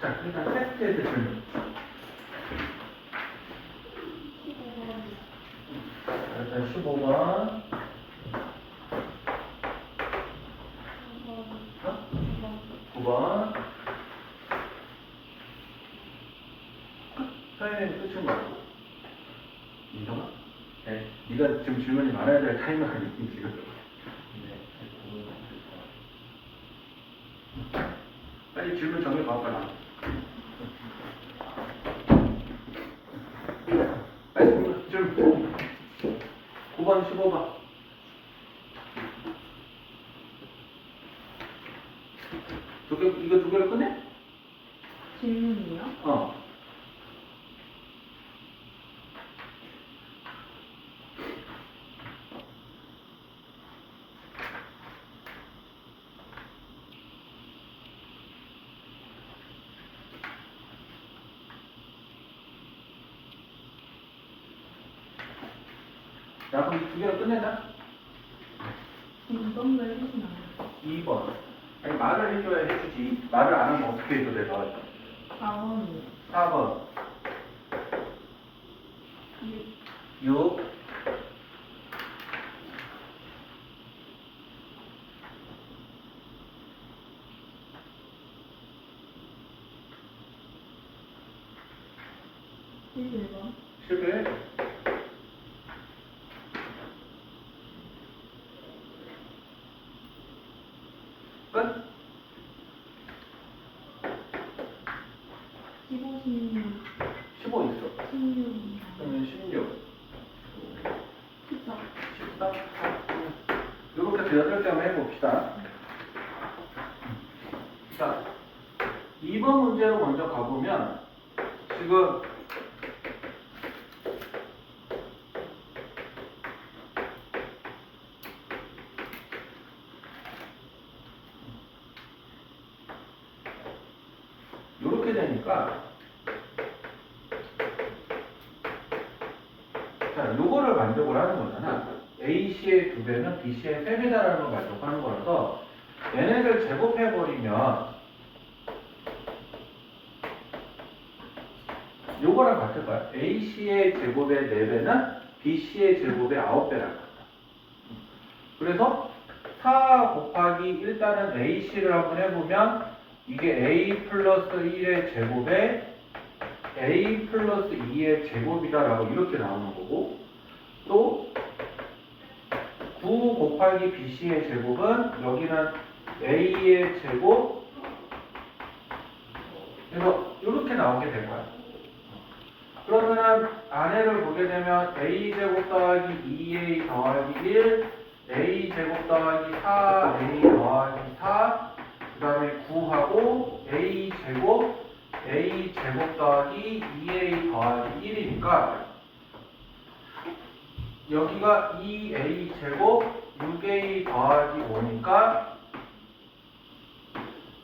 자, 일단 테스트에서 질문. 일단 15번. 9번. 서인은 끝인 거 같고. 인정아? 네. 네가 지금 질문이 많아야 될 타이밍 아니니 지금. 빨리 질문 정리 봐봐라. 빨리 질문. 9번, 15번. 이거 두 개로 끝내? 질문이요? 어. 자, 그럼 두 개로 끝내자. 이번 걸 해주시면 안 돼요? 2번. 아니, 말을 해줘야 해주지. 말을 안 하면 어떻게 해줘, 내가. 4번이요. 4번. 6. 11번. 11. 끝? 15, 16, 15 있어. 16, 그러면 16. 14. 14. 이렇게 해서 8개 한번 해봅시다. 자, 2번 문제로 먼저 가보면, 지금, 이렇게 되니까, 자, 요거를 만족을 하는 거잖아. AC의 2배는 BC의 3배다라는 걸 만족하는 거라서, 얘네를 제곱해버리면, 요거랑 같을 거야. AC의 제곱의 4배는 BC의 제곱의 9배라는 거야. 그래서 4 곱하기 일단은 AC를 한번 해보면 이게 A 플러스 1의 제곱에 A 플러스 2의 제곱이다라고 이렇게 나오는 거고, 또 9 곱하기 BC의 제곱은 여기는 A의 제곱, 그래서 이렇게 나오게 될 거야. 그러면은 안에를 보게 되면 A제곱 더하기 2A 더하기 1, A제곱 더하기 4A 더하기 4, 그 다음에 9하고 A제곱, A제곱 더하기 2A 더하기 1이니까 여기가 2A제곱 6A 더하기 5니까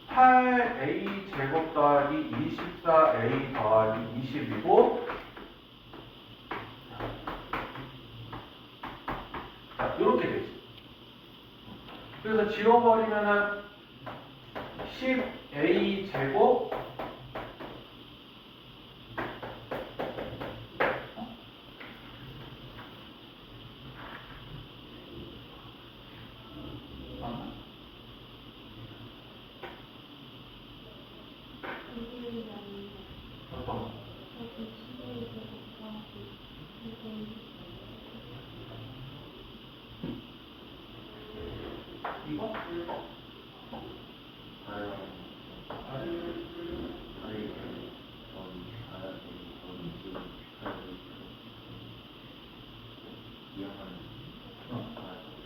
8A제곱 더하기 24A 더하기 20이고, 자, 이렇게 되지. 그래서 지워버리면은 10A제곱 이거?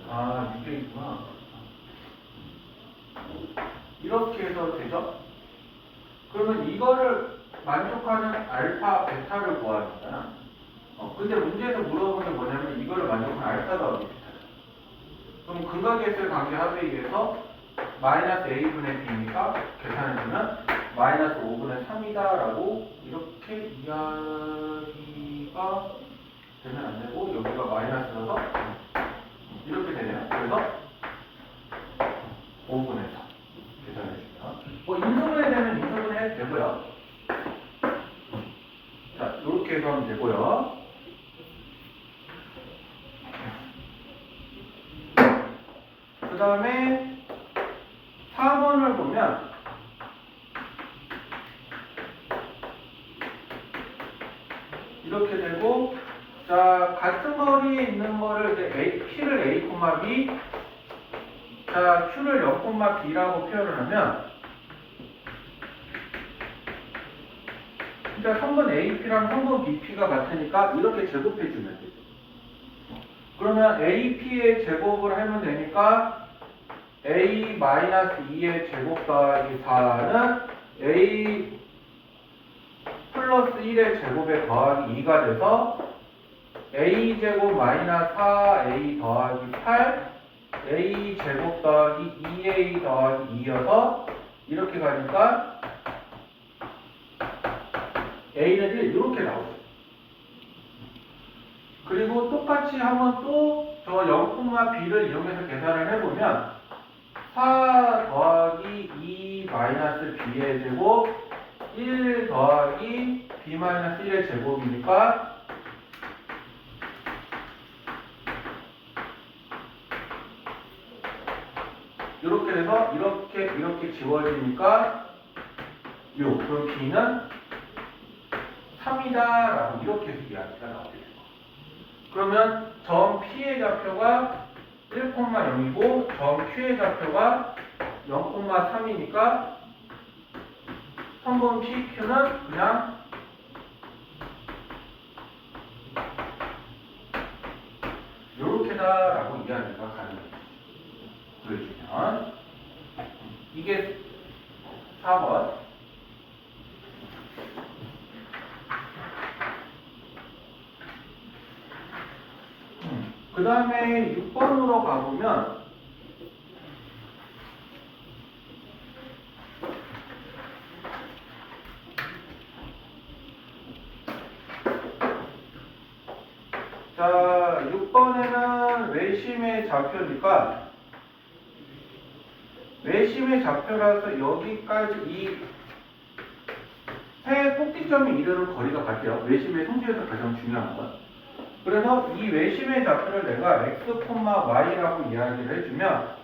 아, 이게 있구나. 이렇게 해서 되죠? 그러면 이거를 만족하는 알파, 베타를 구하는 거잖아. 근데 문제에서 물어본 게 뭐냐면 이거를 만족하는 알파가 어디 베타죠? 그럼 근각의 관계 합에 의해서 마이너스 a분의 b니까 계산해주면 마이너스 5분의 3이다 라고 이렇게 이야기가 되면 안 되고, 여기가 마이너스라서 이렇게 되네요. 그래서 5분의 3 계산해주면 인수분해 되면 인수분해 해도 되고요. 2번 되고요. 그 다음에 4번을 보면 이렇게 되고, 자, 같은 거리에 있는 거를 이제 P를 A, B, 자, Q를 0, B라고 표현을 하면, 그러니까 성분 AP랑 성분 BP가 같으니까 이렇게 제곱해주면 되죠. 그러면 AP의 제곱을 하면 되니까 A-2의 제곱 더하기 4는 A 플러스 1의 제곱에 더하기 2가 돼서 A제곱 마이너스 4A 더하기 8 A제곱 더하기 2A 더하기 2여서 이렇게 가니까 A는 1 이렇게 나오죠. 그리고 똑같이 한번 또 저 0,B를 이용해서 계산을 해보면 4 더하기 2 마이너스 B의 제곱 1 더하기 B 마이너스 1의 제곱이니까 이렇게 돼서 이렇게 지워지니까 그럼 B는 3이다 라고 이렇게 이야기가 나오게 돼요. 그러면 점 P의 좌표가 1,0이고 점 Q의 좌표가 0,3이니까 성분 PQ는 그냥 요렇게다 라고 이야기가 가능해요. 보여주면 이게 4번. 그 다음에 6번으로 가보면 자 6번에는 외심의 좌표니까 외심의 좌표라서 여기까지 이 세 꼭지점이 이르는 거리가 같아요. 외심의 성질에서 가장 중요한 건. 그래서 이 외심의 좌표를 내가 x, y라고 이야기를 해주면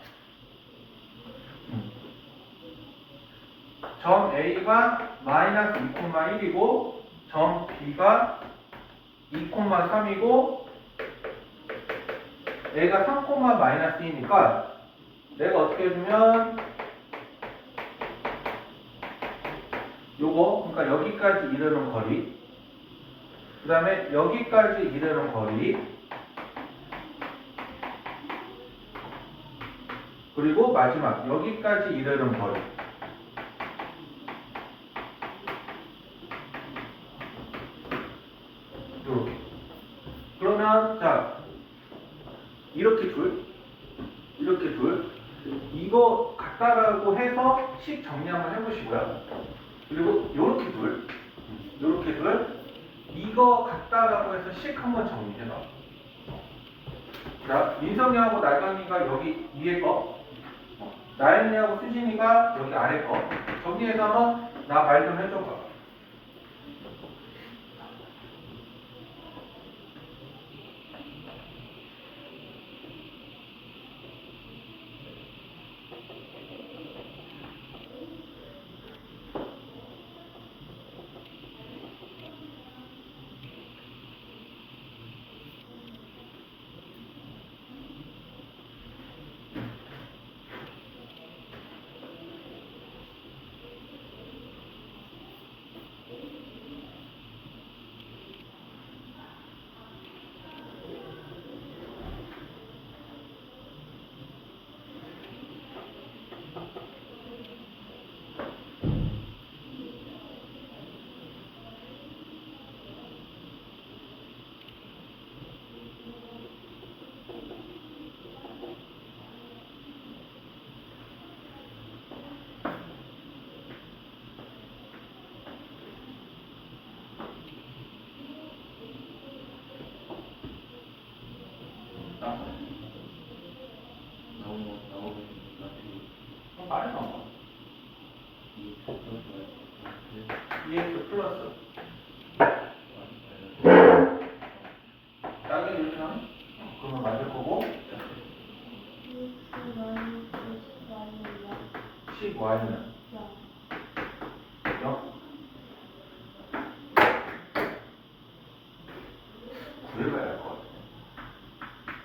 점 A가 마이너스 2,1이고 점 B가 2,3이고 A가 3, 마이너스 2니까 내가 어떻게 해주면 요거 그러니까 여기까지 이르는 거리 그 다음에 여기까지 이르는 거리 그리고 마지막 여기까지 이르는 거리 이렇게 그러면 자 이렇게 둘 이거 같다라고 해서 식 정리 한번 해보시고요. 그리고 요렇게 둘 이거 같다라고 해서 식 한번 정리해봐. 자, 민성이하고 나경이가 여기 위에 거, 나연이하고 수진이가 여기 아래 거 정리해서 한번 나 말 좀 해줘봐. y는 0? 구해봐야 할 것 같아.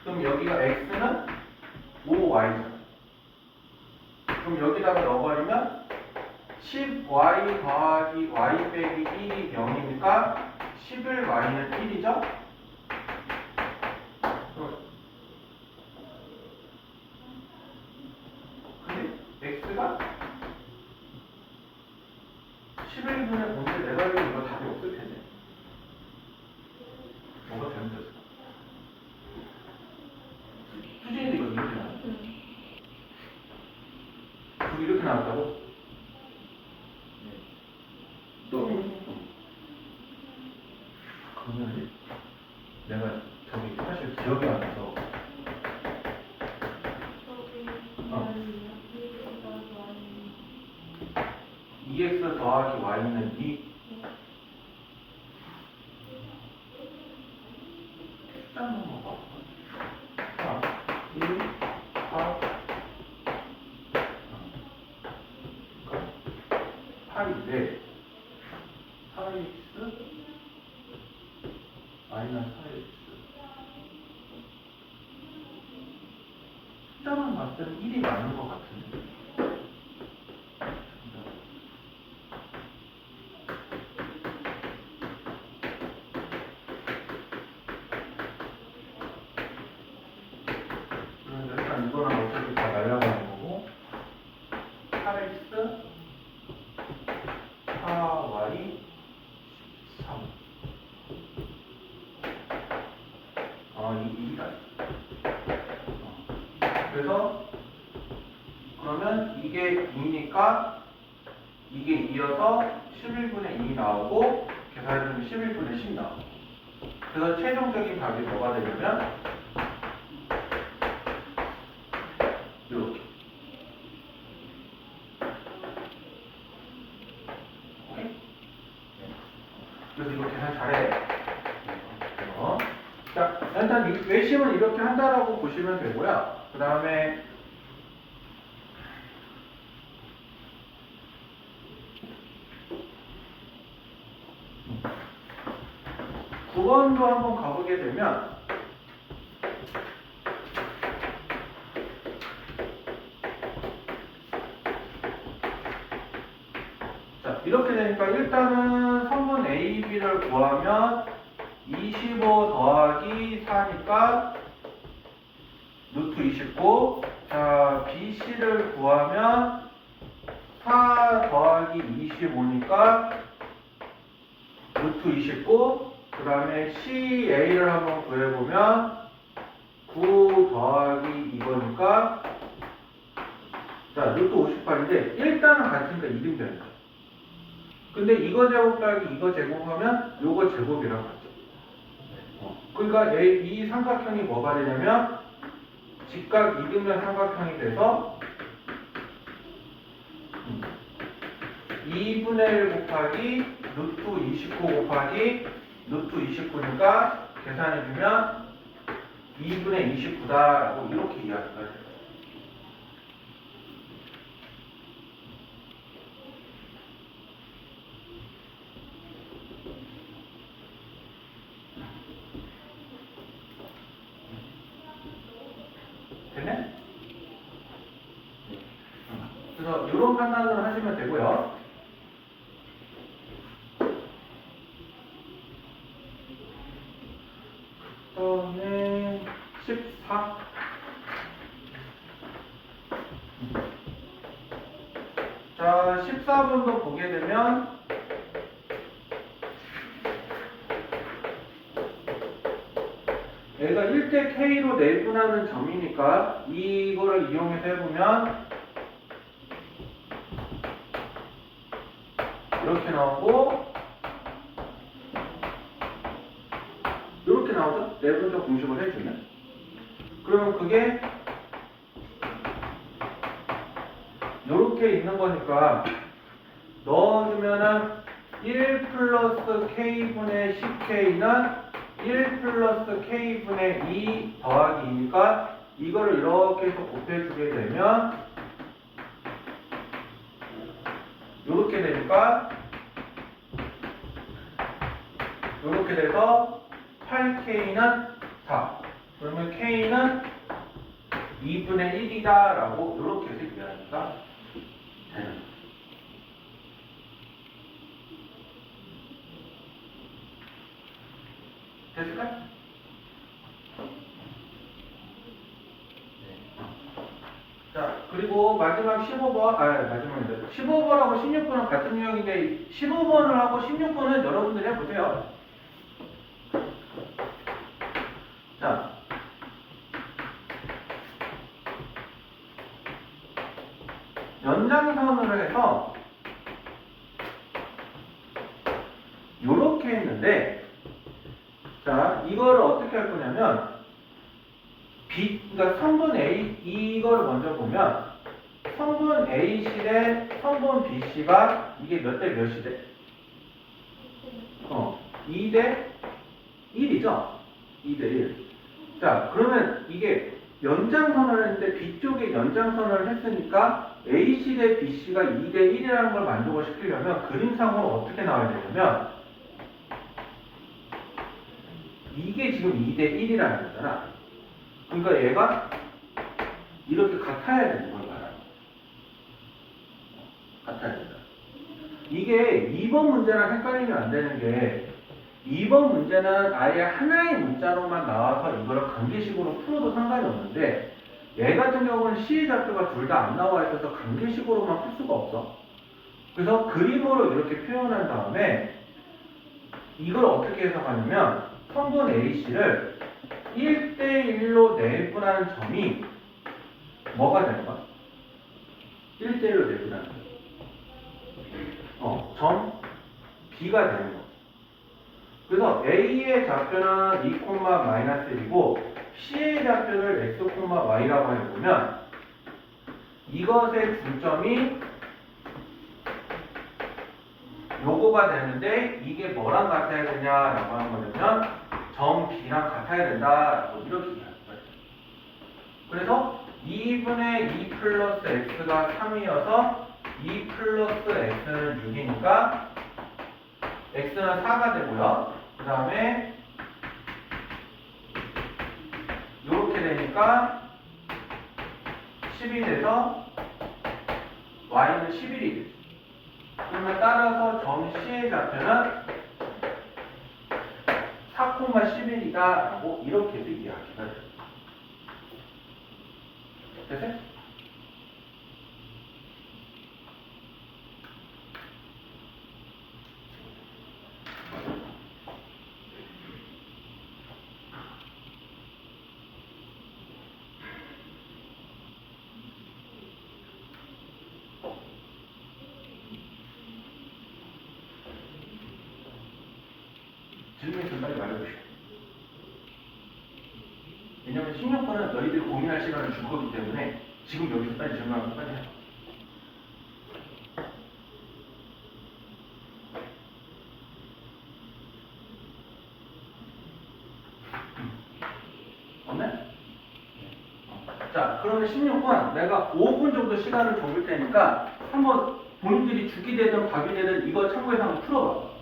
그럼 여기가 x는 5y잖아. 그럼 여기다가 넣어버리면 10y 더하기 y 빼기 1이 0이니까 11y는 1이죠? 근데 x가 11분의 5인데 내가 알기로 이거 답이 없을 텐데. 뭐가 잘못됐어? 수진이도 이거 이렇게 나왔어. 저기 이렇게 나왔다고? 또 그러면 내가 저기 사실 기억이 안 나서 EX 더하기 Y는 2 숫자만 먹어. 자, 1, 4 8인데 4x 마이너스 4x 숫자만 봤을 때는 1이 많은 것 같은데. 그런데 일단 이거랑 어차피 다 날라가는 거고 8x 4y 3 이 2가 그래서 그러면 이게 2니까 이게 2여서 11분의 2 나오고 계산해주면 11분의 10 나오고 그래서 최종적인 답이 뭐가 되냐면 이렇게 오케이? 그래서 이거 계산 잘해. 자, 일단 외심은 이렇게 한다라고 보시면 되고요. 그 다음에 9번도 한번 가보게 되면 자, 이렇게 되니까 일단은 성분 A, B를 구하면 25 더하기 4니까 루트 29. 자, B, C를 구하면 4 더하기 25니까 루트 29. 그 다음에 CA를 한번 구해보면 9 더하기 이거니까 자, 루트 58인데 일단은 같으니까 이등변이죠. 근데 이거 제곱 더하기 이거 제곱하면 요거 제곱이랑 같죠. 그러니까 이 삼각형이 뭐가 되냐면 직각 이등변 삼각형이 돼서 2분의 1 곱하기 루트 29 곱하기 루트 29니까 계산해주면 2분의 29다라고 이렇게 이해하는 거예요. 됐네? 그래서 이런 판단을 하시면 되고요. 그 다음에 14. 자, 14번도 보게 되면 얘가 1대 K로 내분하는 점이니까 이거를 이용해서 해보면 이렇게 나오고 이렇게 나오죠? 내분적 공식을 해주면 그러면 그게 이렇게 있는 거니까 넣어주면은 1 플러스 K분의 10K는 1 플러스 K분의 2 더하기 2니까 이거를 이렇게 해서 곱해주게 되면 요렇게 되니까 요렇게 돼서 8K는 4. 그러면 K는 2분의 1이다 라고 요렇게 해서 이해하니까 되는 거예요. 됐을까요? 자, 그리고 마지막 15번, 마지막인데 15번하고 16번은 같은 유형인데 15번을 하고 16번은 여러분들이 해보세요. 자, 연장선으로 해서 요렇게 했는데, 자, 이거를 어떻게 할 거냐면 그러니까 성분 A, 이걸 먼저 보면 성분 A실에 성분 B씨가 이게 몇 대 몇이 돼? 2대 1이죠? 2대 1. 자, 그러면 이게 연장선을 했는데 B쪽에 연장선을 했으니까 A씨 대 B씨가 2대 1이라는 걸 만족을 시키려면 그림상으로 어떻게 나와야 되냐면 이게 지금 2대 1이라는 거잖아. 그러니까 얘가 이렇게 같아야 되는 걸 말하는 거야. 같아야 된다. 이게 2번 문제랑 헷갈리면 안 되는 게 2번 문제는 아예 하나의 문자로만 나와서 이거를 관계식으로 풀어도 상관이 없는데 얘 같은 경우는 시의 좌표가 둘 다 안 나와 있어서 관계식으로만 풀 수가 없어. 그래서 그림으로 이렇게 표현한 다음에 이걸 어떻게 해석하냐면 성분 A씨를 1대1로 내분하는 점이 뭐가 되는 거야? 1대1로 내분하는 점 B가 되는 거. 그래서 A의 좌표는 2, -1이고 C의 좌표를 x, y라고 해보면 이것의 중점이 요거가 되는데 이게 뭐랑 같아야 되냐라고 하는 거냐면 점 B랑 같아야 된다라고 이렇게 이해하는 거예요. 그래서 2분의 2 플러스 x가 3이어서 2 플러스 x는 6이니까 x는 4가 되고요. 그 다음에 이렇게 되니까 10이 돼서 y는 11이 되죠. 그러면 따라서 점 C의 좌표는 4,11이다 라고 이렇게 해서 이해하기가 돼요. 됐어요? 질문 좀 빨리 말해주시오. 왜냐면 16번은 너희들이 고민할 시간을 줄 거기 때문에 지금 여기서 빨리 질문하고 빨리 해. 없네? 자, 그러면 16번 내가 5분 정도 시간을 줘볼 테니까 한번 본인들이 죽이 되든 밥이 되든 이거 참고해서 한번 풀어봐.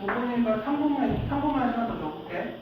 5분이니까 3분만 시간 더 줘볼게.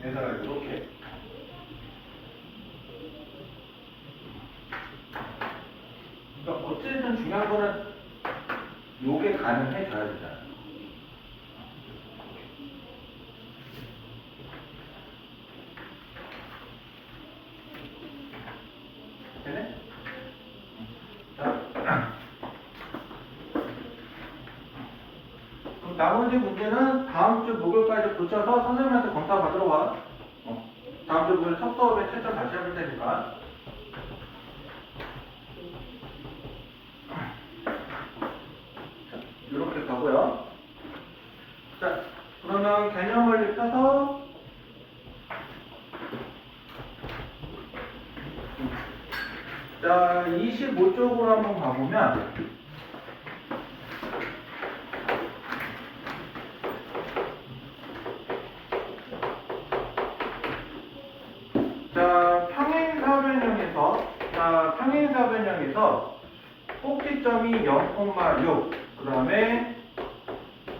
얘들아 이렇게 그러니까 어쨌든 중요한 거는 요게 가능해져야 되잖아. 되네? 자, 그럼 나머지 문제는 다음 주 목요일까지 붙여서 선생님한테 검사 받으러 와. 다음 주 목요일 첫 수업에 채점 다시 해볼 테니까. 이렇게 가고요. 자, 그러면 개념을 입혀서 자, 25쪽으로 한번 가보면 자, 평행사변형에서 자, 자, 평행사변형에서 꼭지점이 0,6, 그 다음에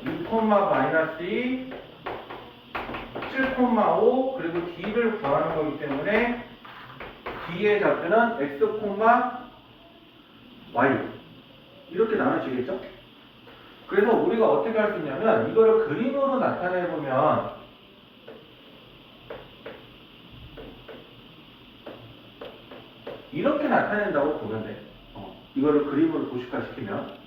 2, -2, 7,5, 그리고 D를 구하는 거기 때문에 D의 좌표는 X, Y. 이렇게 나눠지겠죠? 그래서 우리가 어떻게 할 수 있냐면, 이거를 그림으로 나타내보면, 이렇게 나타낸다고 보면 돼. 이거를 그림으로 도식화시키면.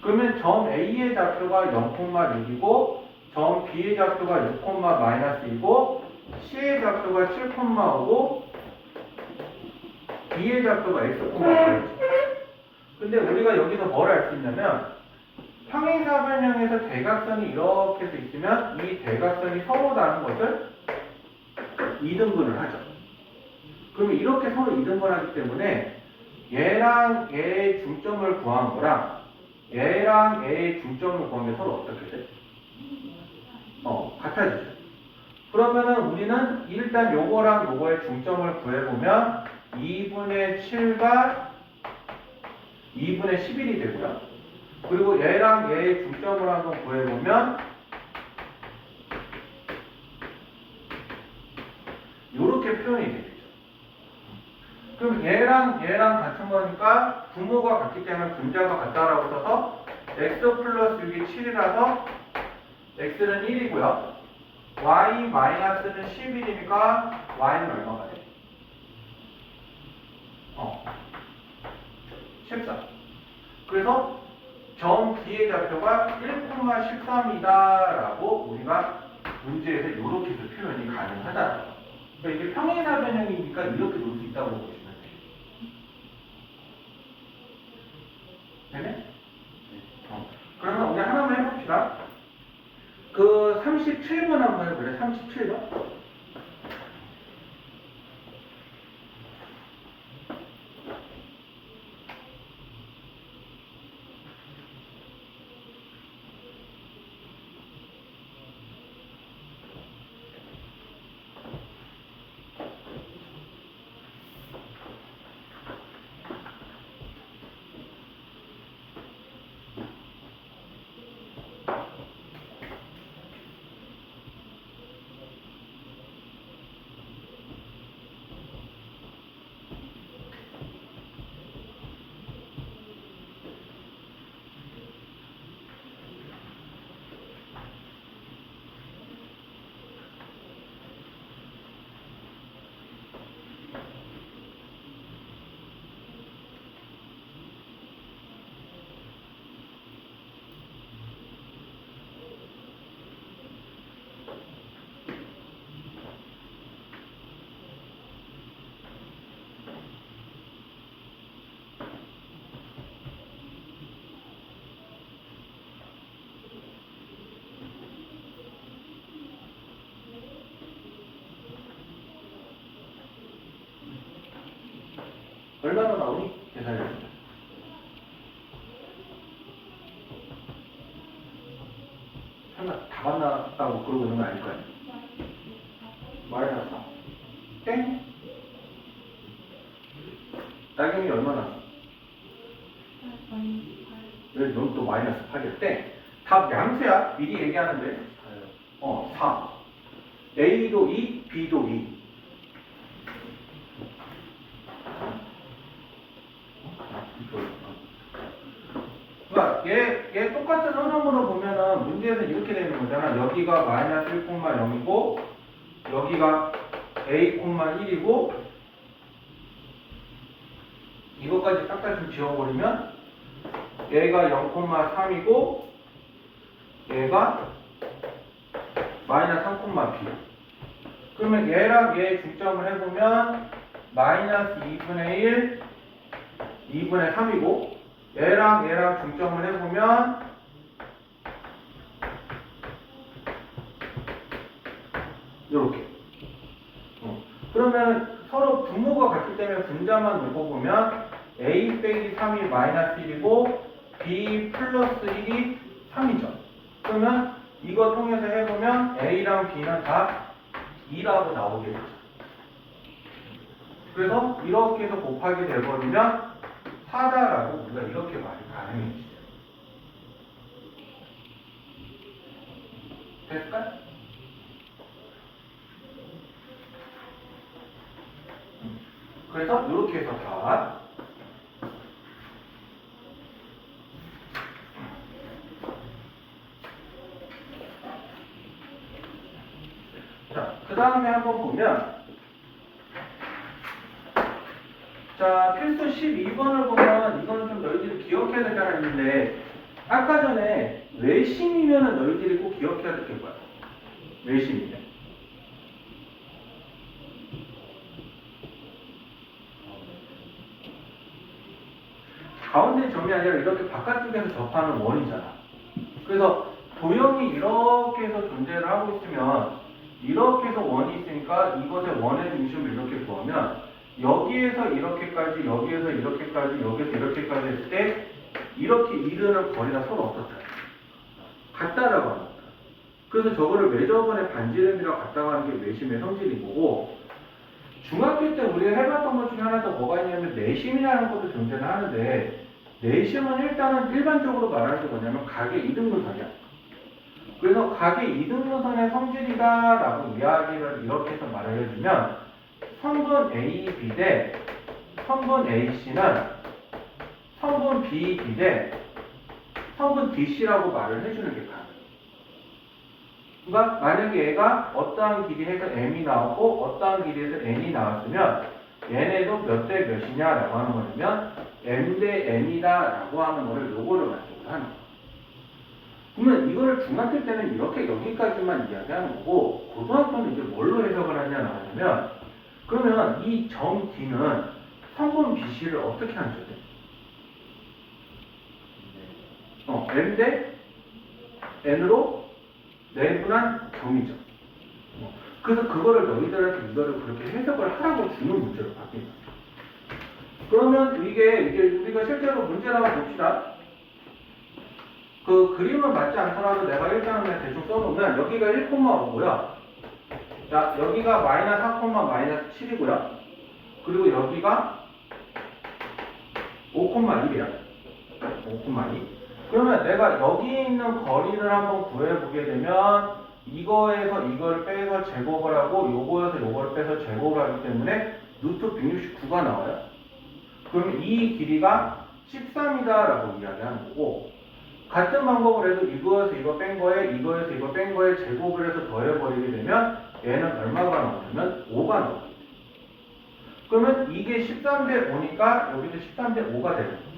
그러면 점 A의 좌표가 0,6이고, 점 B의 좌표가 6,-2이고, C의 좌표가 7,5고, D의 좌표가 X,5죠. 근데 우리가 여기서 뭘 알 수 있냐면, 평행사변형에서 대각선이 이렇게 돼 있으면 이 대각선이 서로 다른 것을 이등분을 하죠. 그러면 이렇게 서로 이등분하기 때문에 얘랑 얘의 중점을 구한 거랑 얘랑 얘의 중점을 구한 게 서로 어떻게 돼? 같아지죠. 그러면은 우리는 일단 요거랑 요거의 중점을 구해보면 2분의 7과 2분의 11이 되고요. 그리고 얘랑 얘의 중점을 한번 구해보면 이렇게 표현이 되겠죠. 그럼 얘랑 같은 거니까 부모가 같기 때문에 분자가 같다라고 써서 x 플러스 6이 7이라서 x는 1이고요. y 마이너스는 11이니까 y는 얼마가 돼? 14. 그래서 점 D의 좌표가 1,13이다라고 우리가 문제에서 이렇게 해서 표현이 가능하다. 그러니까 이게 평행사변형이니까 이렇게 놓을 수 있다고 보시면 돼요. 되네? 그러면 우리 하나만 해봅시다. 그 37번 한번 해볼래? 37번? 얼마나 나오니? 계산해보자. 설마 다 만났다고 그러고 있는 거 아닐 거야? 마이너스 4. 땡? 나경이 얼마 나왔어? 왜 넌 또 마이너스 8이야? 땡. 답 양수야. 미리 얘기하는데. 4. A도 2, B도 2. 그러니까 얘 똑같은 흐름으로 보면은 문제에서 이렇게 되는 거잖아. 여기가 마이너스 1,0이고 여기가 A,1이고 이것까지 딱딱 좀 지워버리면 얘가 0,3이고 얘가 마이너스 3,B. 그러면 얘랑 얘 중점을 해보면 마이너스 2분의 1, 2분의 3이고 얘랑 얘랑 중점을 해보면 이렇게. 그러면 서로 부모가 같기 때문에 분자만 놓고 보면 A 빼기 3이 마이너스 1이고 B 플러스 1이 3이죠. 그러면 이거 통해서 해보면 A랑 B는 다 2라고 나오게 되죠. 그래서 이렇게 해서 곱하기 돼버리면 4다라고 우리가 이렇게 말이 가능해지죠. 됐을까요? 그래서 이렇게 해서 다 자, 그 다음에 한번 보면 자, 필수 12번을 보면 이거는 좀 너희들이 기억해야 될 게 하나 있는데 아까 전에 외심이면은 너희들이 꼭 기억해야 될 게 뭐야? 외심이면 가운데 점이 아니라 이렇게 바깥쪽에서 접하는 원이잖아. 그래서 도형이 이렇게 해서 존재를 하고 있으면 이렇게 해서 원이 있으니까 이것의 원의 중심을 이렇게 구하면 여기에서 이렇게까지 여기에서 이렇게까지 여기에서 이렇게까지 했을 때 이렇게 이르는 거리가 서로 어떻다? 같다라고 합니다. 그래서 저거를 외접원의 반지름이라고 같다고 하는 게 외심의 성질인 거고 중학교 때 우리가 해봤던 것 중에 하나가 뭐가 있냐면 내심이라는 것도 존재를 하는데 내심은 일단은 일반적으로 말하는 게 뭐냐면 각의 이등분선이야. 그래서 각의 이등분선의 성질이다라고 이야기를 이렇게 해서 말을 해주면 성분 AB 대 성분 AC는 성분 BB 대 성분 DC라고 말을 해주는 게 가능해요. 그러니까 만약에 얘가 어떠한 길이에서 M이 나오고 어떠한 길이에서 N이 나왔으면 얘네도 몇 대 몇이냐라고 하는 거냐면 M 대 N이다 라고 하는 거를 요거를 만족을 하는 거예요. 그러면 이거를 중학교 때는 이렇게 여기까지만 이야기하는 거고 고등학교는 이제 뭘로 해석을 하냐 나오냐면 그러면 이 점 D는 성분 BC를 어떻게 하는 거죠? M 대 N으로 내분한 점이죠. 그래서 그거를 너희들한테 이거를 그렇게 해석을 하라고 주는 문제로 바뀐다. 그러면 이게 우리가 실제로 문제라고 봅시다. 그 그림은 맞지 않더라도 내가 일단은 그냥 대충 써놓으면 여기가 1,5고요. 자, 여기가 마이너스 4, 마이너스 7이고요. 그리고 여기가 5,1이야. 5,2. 그러면 내가 여기 있는 거리를 한번 구해보게 되면 이거에서 이걸 빼서 제곱을 하고 요거에서 요걸 빼서 제곱을 하기 때문에 루트 169가 나와요. 그러면 이 길이가 13이다 라고 이야기하는 거고 같은 방법을 해도 이거에서 이거 뺀 거에 이거에서 이거 뺀 거에 제곱을 해서 더해버리게 되면 얘는 얼마가 나오냐면 5가 나와요. 그러면 이게 13대 5니까 여기도 13대 5가 되는 거죠.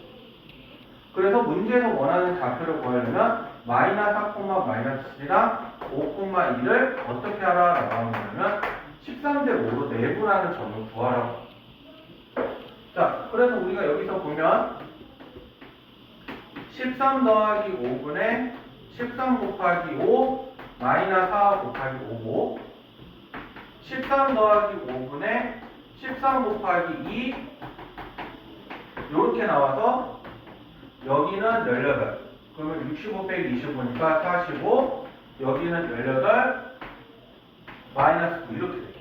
그래서 문제에서 원하는 좌표를 구하려면 마이너스 4, 마이너스 7이랑 5,2를 어떻게 하라라고 하는 거냐면 13대 5로 내분하는 점을 구하라고. 자, 그래서 우리가 여기서 보면 13 더하기 5분의 13 곱하기 5 마이너스 4 곱하기 5고 13 더하기 5분의 13 곱하기 2 요렇게 나와서 여기는 18 그러면 65 빼기 25니까 45 여기는 18 마이너스 9 이렇게 되겠죠.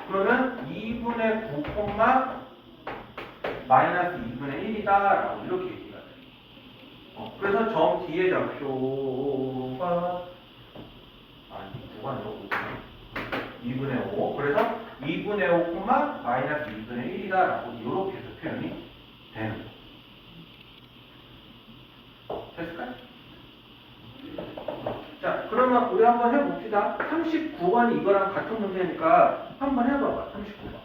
그러면 2분의 9, 마이너스 2분의 1이다 라고 이렇게 얘기가 돼요. 그래서 점 D의 좌표가 9가 아니라 2분의 5 그래서 2분의 5, 마이너스 2분의 1이다 라고 이렇게 해서 표현이 되는 거예요. 됐을까요? 자, 그러면 우리 한번 해봅시다. 39번이 이거랑 같은 문제니까 한번 해봐봐. 39번.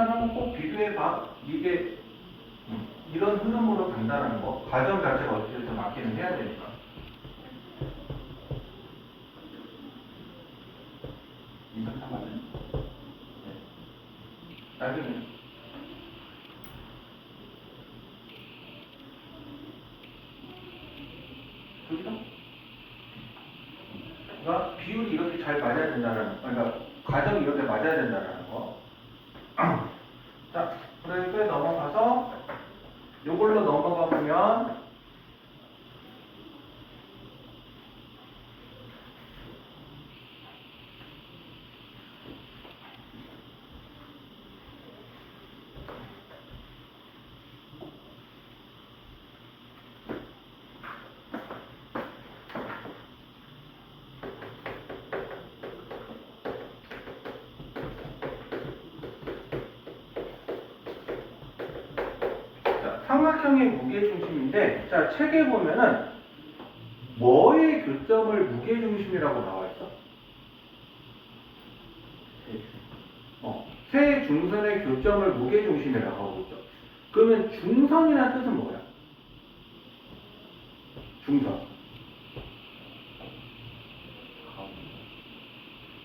있으면 한번 꼭 비교해봐. 이게 이런 흐름으로 간다는 거. 과정 자체가 어쨌든 맞기는 해야 되니까. 이상 맞아요? 네. 나중에. 그죠? 그러니까 비율이 이렇게 잘 맞아야 된다는, 그러니까 과정이 이렇게 맞아야 된다는 거. 자, 그러니까 넘어가서 요걸로 넘어가 보면 삼각형의 무게중심인데, 자, 책에 보면은 뭐의 교점을 무게중심이라고 나와 있어? 세 중선의 교점을 무게중심이라고 하고 있죠. 그러면 중선이라는 뜻은 뭐야? 중선.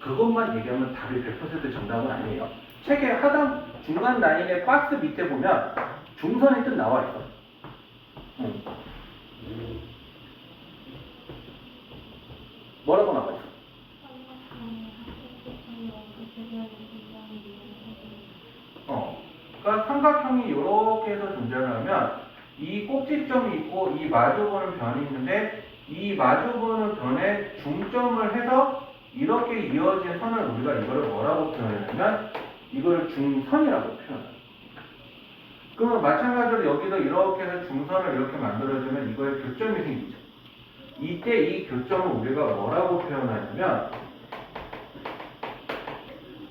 그것만 얘기하면 답이 100% 정답은 아니에요. 책에 하단 중간 라인의 박스 밑에 보면 중선의 뜻 나와 있어. 뭐라고 나와 있어? 그러니까 삼각형이 이렇게 해서 존재를 하면 이 꼭지점이 있고 이 마주보는 변이 있는데 이 마주보는 변에 중점을 해서 이렇게 이어진 선을 우리가 이거를 뭐라고 표현하냐면 이거를 중선이라고 표현해요. 그러면 마찬가지로 여기도 이렇게 해서 중선을 이렇게 만들어주면 이거에 교점이 생기죠. 이때 이 교점을 우리가 뭐라고 표현하냐면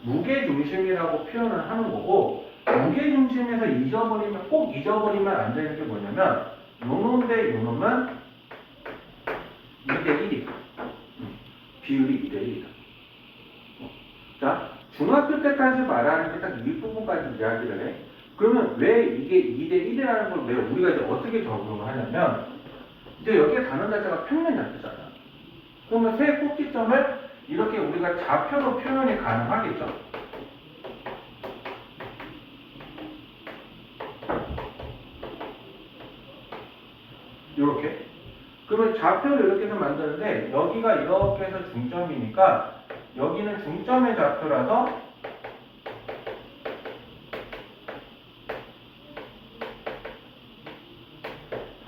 무게중심이라고 표현을 하는 거고, 무게중심에서 잊어버리면, 꼭 잊어버리면 안 되는 게 뭐냐면 요놈 대 요놈은 2대 1이다. 비율이 2대 1이다. 자, 중학교 때까지 말하는 게 딱 이 부분까지 이야기를 해. 그러면 왜 이게 2대 1이라는 걸 왜 우리가 이제 어떻게 적용을 하냐면, 이제 여기에 단어 자체가 평면 자체잖아. 그러면 세 꼭지점을 이렇게 우리가 좌표로 표현이 가능하겠죠. 이렇게. 그러면 좌표를 이렇게 해서 만드는데 여기가 이렇게 해서 중점이니까 여기는 중점의 좌표라서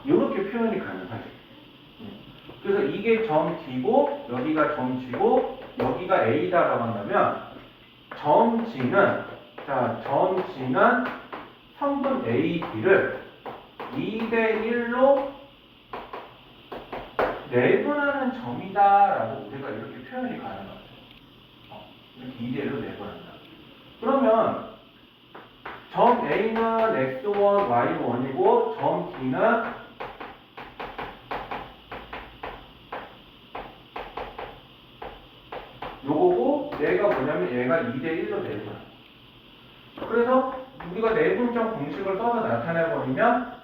이렇게 표현이 가능하죠. 그래서 이게 점 D고 여기가 점 G고 여기가 A다라고 한다면 점 G는 성분 AB를 2대 1로 내분하는 점이다라고 우리가 이렇게 표현이 가능하죠. 이렇게 2대 1로 내분한다. 그러면 점 A는 X1, Y1이고 점 D는 요거고 얘가 뭐냐면 얘가 2대 1로 내분한다. 그래서 우리가 내분점 공식을 써서 나타내버리면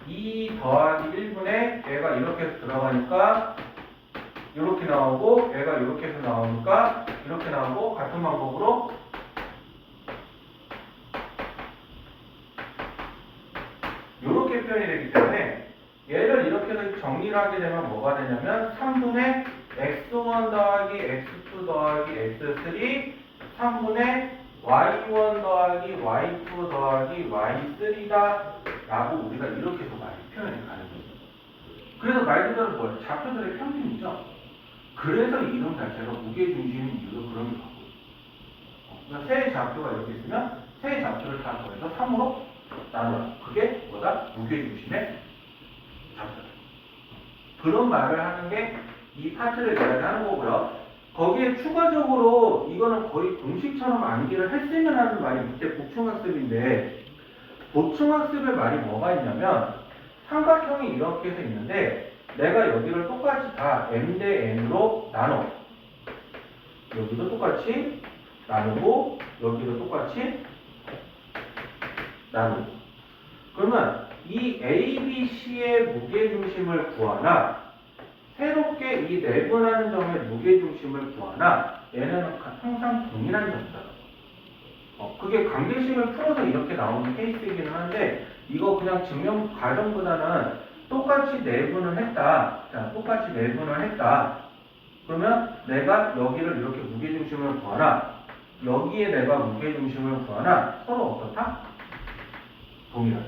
2 더하기 1분의 얘가 이렇게 해서 들어가니까 이렇게 나오고 얘가 이렇게 해서 나오니까 이렇게 나오고 같은 방법으로 이렇게 표현이 되기 때문에 얘를 이렇게 해서 정리를 하게 되면 뭐가 되냐면 3분의 x1 더하기 x2 더하기 x3 3분의 y1 더하기 y2 더하기 y3다 라고 우리가 이렇게 해서 많이 표현이 가능해요. 그래서 말 그대로 뭐예요? 좌표들의 평균이죠. 그래서 이름 자체가 무게중심 이유로 그런 게 바꿔요. 그러니까 세 좌표가 이렇게 있으면 세 좌표를 다 더해서 3으로 나눠요. 그게 뭐다? 무게중심의 좌표. 그런 말을 하는 게 이 파트를 이야기하는 거고요. 거기에 추가적으로 이거는 거의 공식처럼 암기를 했으면 하는 말이 밑에 보충학습인데, 보충학습의 말이 뭐가 있냐면 삼각형이 이렇게 해서 있는데 내가 여기를 똑같이 다 m 대 n으로 나눠. 여기도 똑같이 나누고 여기도 똑같이 나누고. 그러면 이 A, B, C의 무게중심을 구하나 새롭게 이 내분하는 점의 무게중심을 구하나 얘는 항상 동일한 점이다. 그게 관계식을 풀어서 이렇게 나오는 케이스이기는 한데 이거 그냥 증명 과정보다는 똑같이 내분을 했다. 자, 똑같이 내분을 했다. 그러면 내가 여기를 이렇게 무게중심을 구하나 여기에 내가 무게중심을 구하나 서로 어떻다? 동일하다.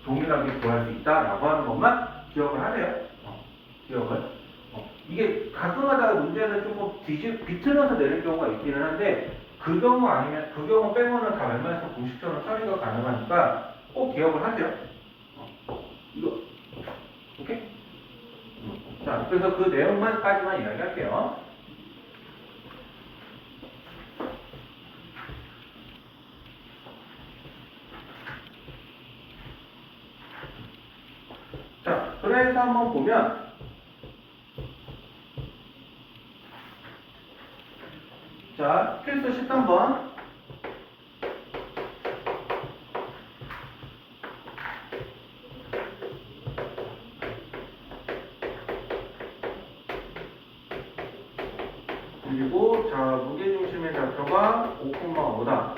동일하게 구할 수 있다라고 하는 것만 기억을 하세요. 기억을. 이게 가끔 하다가 문제에서 조금 비틀어서 내는 경우가 있기는 한데 그 경우 아니면 그 경우 빼고는 다 웬만해서 공식처럼 처리가 가능하니까 꼭 기억을 하세요. 이거 오케이? 자, 그래서 그 내용만까지만 이야기할게요. 자, 그래서 한번 보면 자, 필수 13번 그리고 자, 무게중심의 좌표가 5,5다.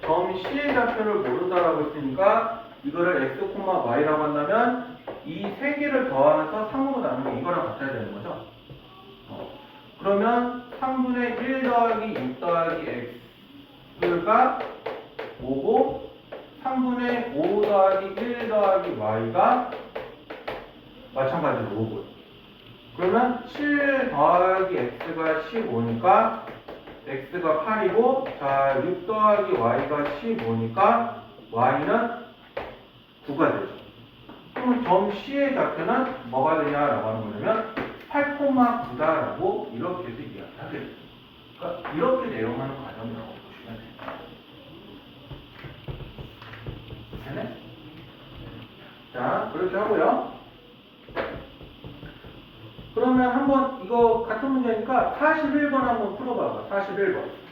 점 C의 좌표를 모른다라고 했으니까 이거를 x, y라고 한다면 이 세 개를 더해서 3으로 나누면 이거랑 같아야 되는 거죠. 그러면 3분의 1 더하기 6 더하기 x가 5고 3분의 5 더하기 1 더하기 y가 마찬가지로 5고요. 그러면 7 더하기 x가 15니까 x가 8이고 자, 6 더하기 y가 15니까 y는 9가 되죠. 그럼 점 C의 좌표는 뭐가 되냐라고 하는 거냐면 8,9다라고 이렇게 해서 이야기하게 돼요. 그러니까 이렇게 내용하는 과정이라고 보시면 돼요. 되네? 자, 그렇게 하고요. 그러면 한번 이거 같은 문제니까 41번 한번 풀어봐봐. 41번.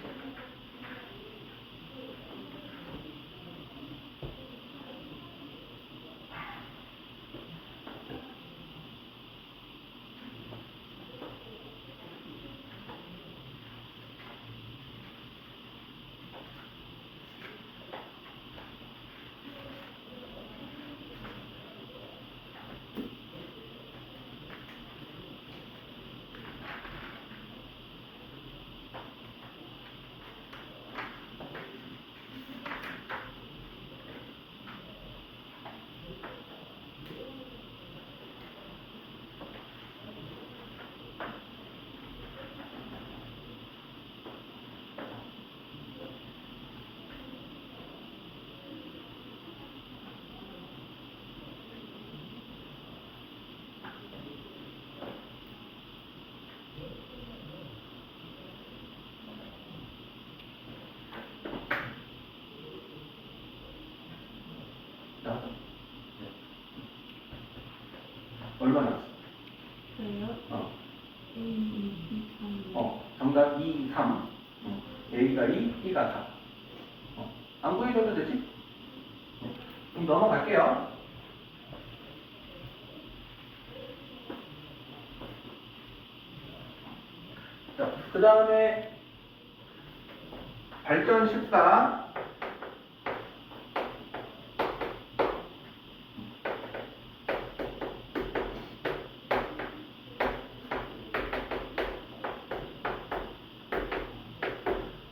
얼마 나왔어? 저요? A, 2, 3. 정답 2, 3. A가 2, B가 4. 안 보여줘도 되지? 그럼 넘어갈게요. 자, 그 다음에 발전 14.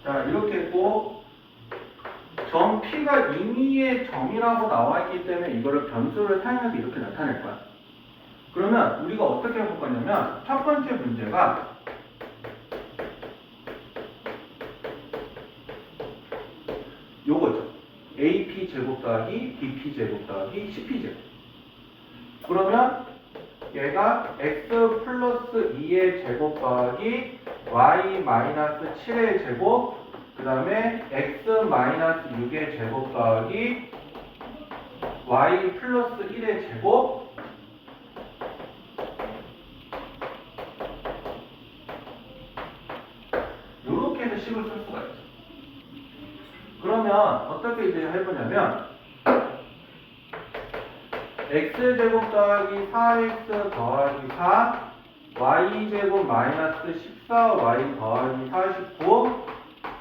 자, 이렇게 했고 점 P가 임의의 점이라고 나와 있기 때문에 이거를 변수를 사용해서 이렇게 나타낼 거야. 그러면 우리가 어떻게 해볼 거냐면 첫 번째 문제가 요거죠. AP 제곱 더하기 BP 제곱 더하기 CP 제곱. 그러면 얘가 x 플러스 2의 제곱 더하기 y 마이너스 7의 제곱 그 다음에 x 마이너스 6의 제곱 더하기 y 플러스 1의 제곱 요렇게 해서 식을 쓸 수가 있죠. 그러면 어떻게 이제 해보냐면 x제곱 더하기 4x 더하기 4 y제곱 마이너스 14y 더하기 49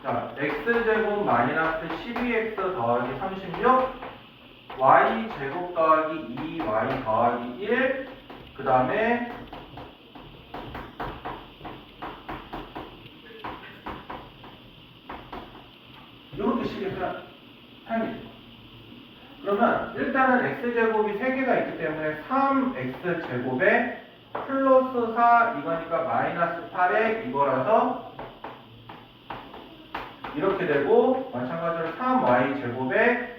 자, x제곱 마이너스 12x 더하기 36 y제곱 더하기 2y 더하기 1 그 다음에 이렇게 식이 사용이 그러면 일단은 x제곱이 3개가 있기 때문에 3x제곱에 플러스 4 이거니까 마이너스 8에 이거라서 이렇게 되고 마찬가지로 3y제곱에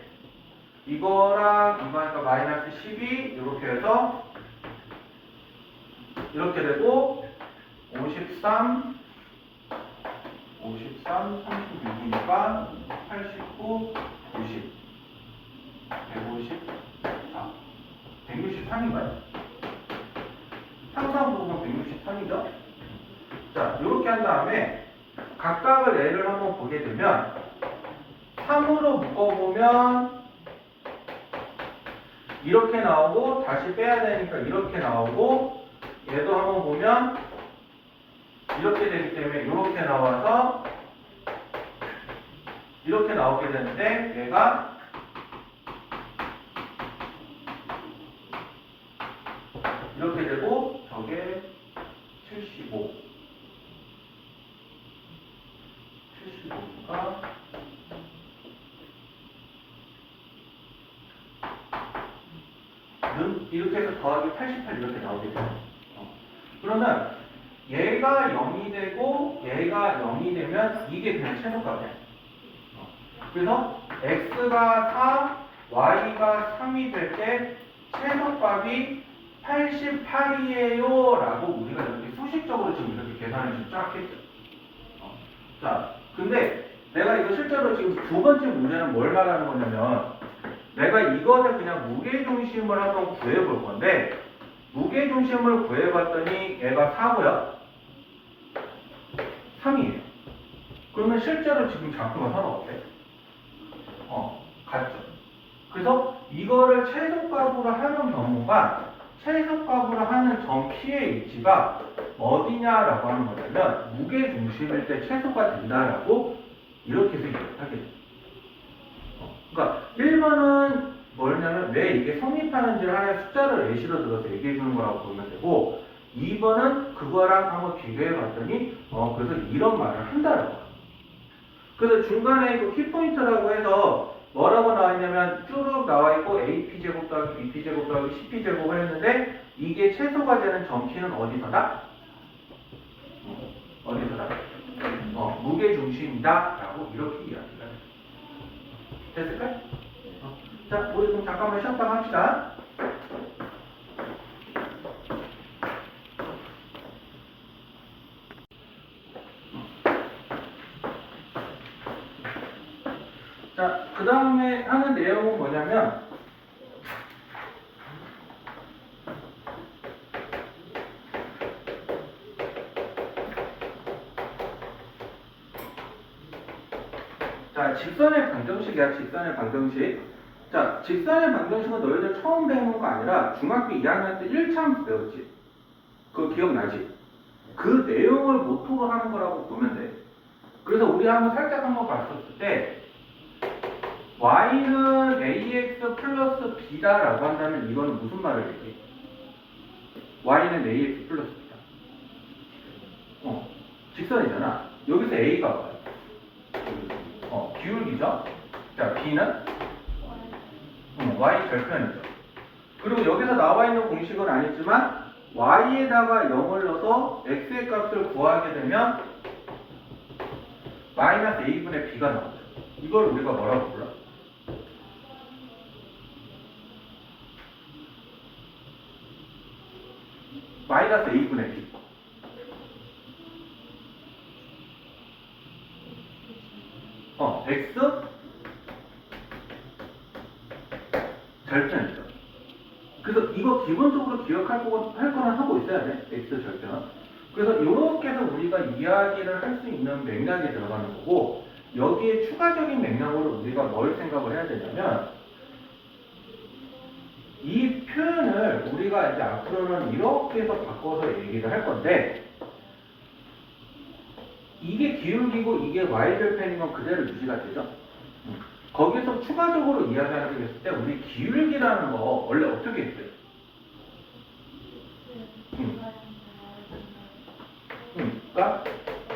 이거랑 이거니까 마이너스 12 이렇게 해서 이렇게 되고 53 36이니까 89 90 154 163인가요? 항상 보면 163이죠? 자, 이렇게 한 다음에 각각을 L을 한번 보게 되면 3으로 묶어보면 이렇게 나오고 다시 빼야 되니까 이렇게 나오고 얘도 한번 보면 이렇게 되기 때문에 이렇게 나와서 이렇게 나오게 되는데 얘가 이렇게 되고 저게 75가 이렇게 해서 더하기 88 이렇게 나오게 돼요. 그러면 얘가 0이 되고 얘가 0이 되면 이게 그냥 최소값이에요. 그래서 x가 4, y가 3이 될 때 최소값이 88이에요 라고 우리가 이렇게 수식적으로 지금 이렇게 계산을 지금 쫙 했죠. 자, 근데 내가 이거 실제로 지금 두 번째 문제는 뭘 말하는 거냐면 내가 이것을 그냥 무게중심을 한번 구해볼 건데 무게중심을 구해봤더니 얘가 4고요 3이에요. 그러면 실제로 지금 작품은 서로 어때? 같죠. 그래서 이거를 최소값으로 하는 경우가 최소값으로 하는 점 P의 위치가 어디냐라고 하는 거냐면 무게중심일 때 최소가 된다라고 이렇게 해서 얘기를 하게 돼요. 그러니까 1번은 뭐냐면 왜 이게 성립하는지를 하나의 숫자를 예시로 들어서 얘기해 주는 거라고 보면 되고 2번은 그거랑 한번 비교해 봤더니 그래서 이런 말을 한다라고 해요. 그래서 중간에 그 키포인트라고 해서 뭐라고 나와 있냐면 쭈룩 나와 있고 AP제곱 더하기 BP제곱 더하기 CP제곱을 했는데 이게 최소가 되는 점 P는 어디서다? 어디서다? 무게중심이다 라고 이렇게 이야기가 돼요. 됐을까요? 자, 우리 그럼 잠깐만 쉬었다가 합시다. 자, 그 다음에 하는 내용은 뭐냐면 자, 직선의 방정식이야, 직선의 방정식. 자, 직선의 방정식은 너희들 처음 배우는 거 아니라 중학교 2학년 때 1차부터 배웠지? 그거 기억나지? 그 내용을 모토로 하는 거라고 보면 돼. 그래서 우리 살짝 한번 봤었을 때 y는 ax 플러스 b다라고 한다면 이거는 무슨 말을 얘기해? y는 ax 플러스 b다. 직선이잖아. 여기서 a가 뭐야? 기울기죠? 자, b는? y 절편이죠. 그리고 여기서 나와 있는 공식은 아니지만 y에다가 0을 넣어서 x의 값을 구하게 되면 마이너스 a분의 b가 나오죠. 이걸 우리가 뭐라고 불러? 마이너스 a분의 b. x 절편이죠. 그래서 이거 기본적으로 기억할 거는 하고 있어야 돼. x 절편. 그래서 이렇게 해서 우리가 이야기를 할 수 있는 맥락에 들어가는 거고 여기에 추가적인 맥락으로 우리가 뭘 생각을 해야 되냐면 이 표현을 우리가 이제 앞으로는 이렇게 해서 바꿔서 얘기를 할 건데, 이게 기울기고 이게 y절편인 건 그대로 유지가 되죠. 거기서 추가적으로 이야기하는 게 있을 때 우리 기울기라는 거 원래 어떻게 했어요? 그러니까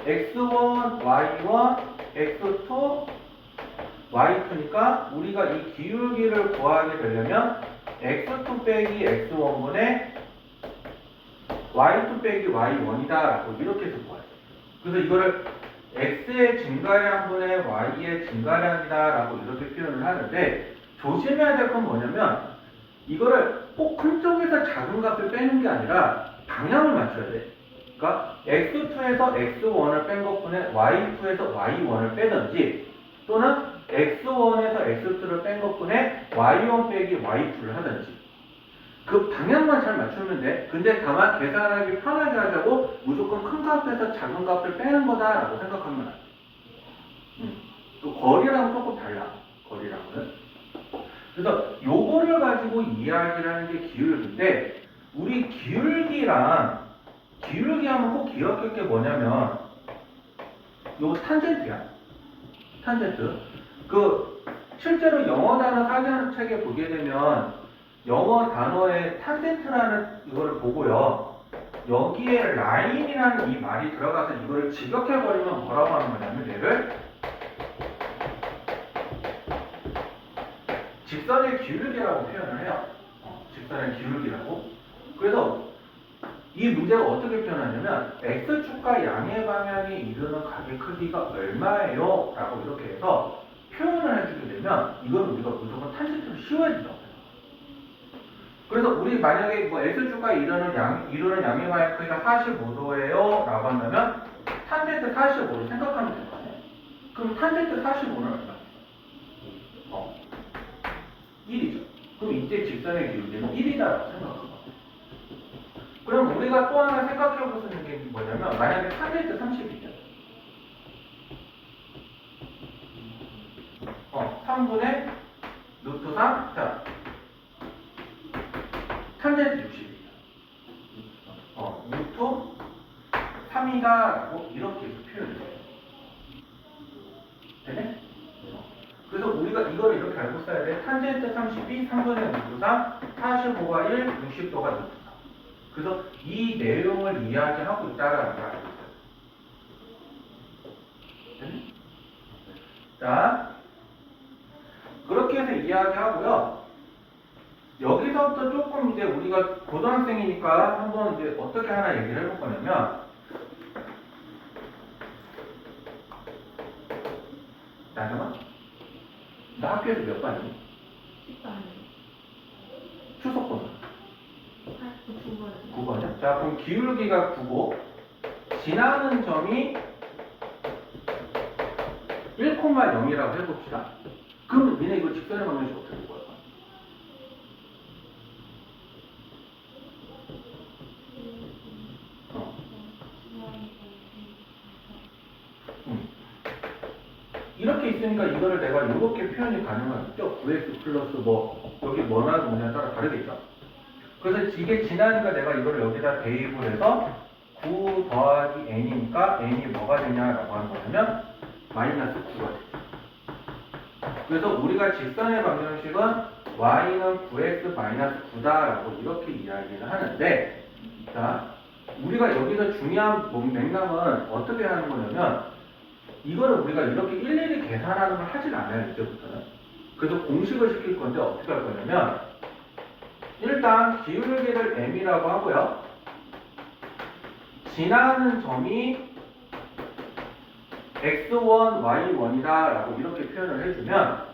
x1, y1, x2, y2니까 우리가 이 기울기를 구하게 되려면 x2 빼기 x1분의 y2 빼기 y1이다 라고 이렇게 해서 구하죠. 그래서 이거를 x의 증가량분의 y의 증가량이다 라고 이렇게 표현을 하는데, 조심해야 될 건 뭐냐면 이거를 꼭 큰 쪽에서 작은 값을 빼는 게 아니라 방향을 맞춰야 돼. 그러니까 x2에서 x1을 뺀 것분에 y2에서 y1을 빼든지, 또는 x1에서 x2를 뺀 것분에 y1 빼기 y2를 하든지, 그 방향만 잘 맞추면 돼. 근데 다만 계산하기 편하게 하자고 무조건 큰 값에서 작은 값을 빼는 거다라고 생각하면 안 돼. 또 거리랑은 조금 달라. 거리랑은. 그래서 요거를 가지고 이야기를 하는 게 기울기인데, 우리 기울기 하면 꼭 기억할 게 뭐냐면 요 탄젠트야. 탄젠트. 그 실제로 영어 단어 사전책에 보게 되면 영어 단어에 탄젠트라는 이거를 보고요, 여기에 라인이라는 이 말이 들어가서 이거를 직역해버리면 뭐라고 하는 거냐면, 얘를 직선의 기울기라고 표현을 해요. 직선의 기울기라고. 그래서 이 문제가 어떻게 표현하냐면, x축과 양의 방향이 이루는 각의 크기가 얼마예요? 라고 이렇게 해서 표현을 해주게 되면 이건 우리가 무조건 탄젠트로 씌워야 된다고. 그래서 우리 만약에 뭐 x축과 이루는 양의 방향 크기가 45도예요 라고 한다면 탄젠트 45를 생각하면 될 거 아니에요. 그럼 탄젠트 45는 얼마? 1이죠. 그럼 이때 직선의 기울기는 1이다라고 생각하는 거예요. 그럼 우리가 또 하나 생각해 볼 수 있는 게 뭐냐면, 만약에 탄젠트 30이죠. 3분의 루트 3, 자, 탄젠트 60이다. 루트 3이다라고 이렇게 해서 표현을 해요. 되네? 그래서 우리가 이걸 이렇게 알고 써야 돼. 탄젠트 30이 3분의 루트 3, 45가 1, 60도가 루트 3. 그래서 이 내용을 이야기하고 있다라는 걸 알고 있어요. 되네? 자, 그렇게 해서 이야기하고요. 여기서부터 조금 이제 우리가 고등학생이니까 한번 이제 어떻게 하나 얘기를 해볼 거냐면, 나경아, 나 학교에서 몇 반이니? 10반. 추석번호 9번. 9번이요? 자, 그럼 기울기가 9고 지나는 점이 1,0이라고 해봅시다. 그럼 니네 이거 직선의 방정식 어떻게 볼 거야? 이렇게 있으니까 이거를 내가 이렇게 표현이 가능하겠죠? 9x 플러스 뭐 여기 뭐나 뭐냐에 따라 다르겠죠? 그래서 이게 지나니까 내가 이거를 여기다 대입을 해서 9 더하기 n이니까 n이 뭐가 되냐라고 하는 거냐면 마이너스 9가 되죠. 그래서 우리가 직선의 방정식은 y는 9x 마이너스 9다라고 이렇게 이야기를 하는데, 자, 우리가 여기서 중요한 맥락은 어떻게 하는 거냐면, 이거를 우리가 이렇게 일일이 계산하는 걸 하진 않아요, 이제부터는. 그래서 공식을 시킬 건데 어떻게 할 거냐면, 일단 기울기를 m이라고 하고요, 지나는 점이 x1, y1이다 라고 이렇게 표현을 해주면,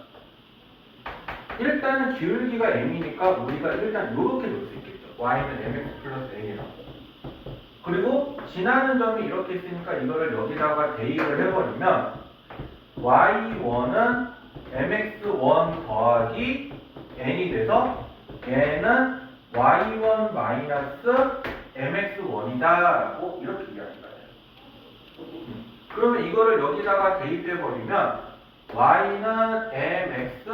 일단은 기울기가 m이니까 우리가 일단 이렇게 놓을 수 있겠죠. y는 mx 플러스 n이라고. 그리고 지나는 점이 이렇게 있으니까 이거를 여기다가 대입을 해버리면 y1은 mx1 더하기 n이 돼서 얘는 y1 마이너스 mx1이다 라고 이렇게 이야기가 돼요. 그러면 이거를 여기다가 대입해버리면 y는 mx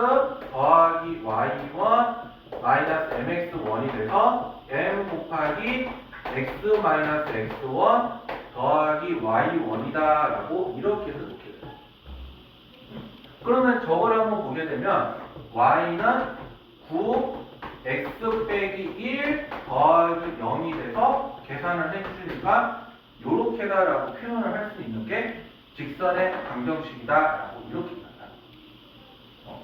더하기 y1 마이너스 mx1이 돼서 m 곱하기 x 마이너스 x1 더하기 y1이다 라고 이렇게 해서 놓게 돼요. 그러면 저걸 한번 보게 되면 y는 9 x 빼기 1 더하기 0이 돼서 계산을 해주니까 요렇게다라고 표현을 할 수 있는 게 직선의 방정식이다라고 이렇게 나타납니다.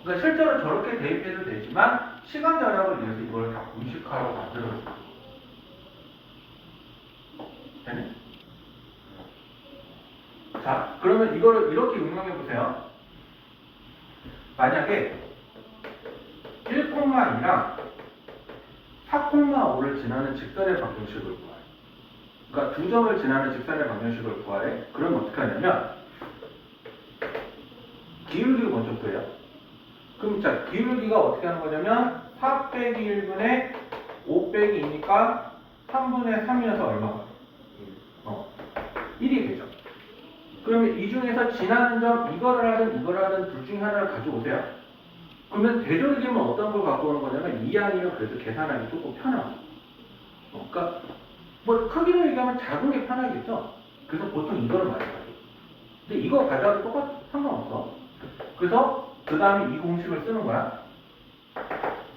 그러니까 실제로 저렇게 대입해도 되지만 시간 절약을 위해서 이걸 다 공식화로 만들어줍니다. 되네? 자, 그러면 이거를 이렇게 응용해 보세요. 만약에 1,2랑 4,5를 지나는 직선의 방정식을 구하래. 그러니까 두 점을 지나는 직선의 방정식을 구하래. 그럼 어떻게 하냐면 기울기를 먼저 구해요. 그럼 자, 기울기가 어떻게 하는 거냐면 4 빼기 1분의 5 빼기 2니까 3분의 3이어서 얼마가? 1이 되죠. 그러면 이 중에서 지나는 점 이거를 하든 이거를 하든 둘 중에 하나를 가져오세요. 그러면 되도록이면 어떤 걸 갖고 오는 거냐면 이 아니면 그래도 계산하기 조금 편하고. 그러니까 뭐 크기로 얘기하면 작은 게 편하겠죠. 그래서 보통 이거를 많이 가져요. 근데 이거 가져와도 똑같아. 상관없어. 그래서 그 다음에 이 공식을 쓰는 거야.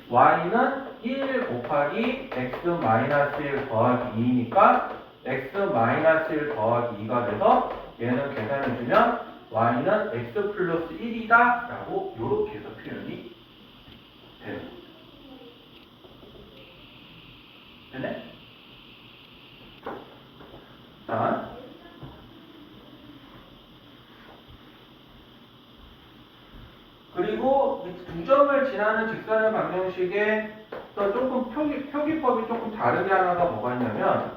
y는 1 곱하기 x 마이너스 1 더하기 2니까 x 마이너스 1 더하기 2가 돼서 얘는 계산해주면 y는 x 플러스 1이다 라고 이렇게 해서 표현이 되는 거예요. 됐네? 자, 그리고 이 두 점을 지나는 직선의 방정식에 또 조금 표기법이 조금 다르게 하나가 뭐가 있냐면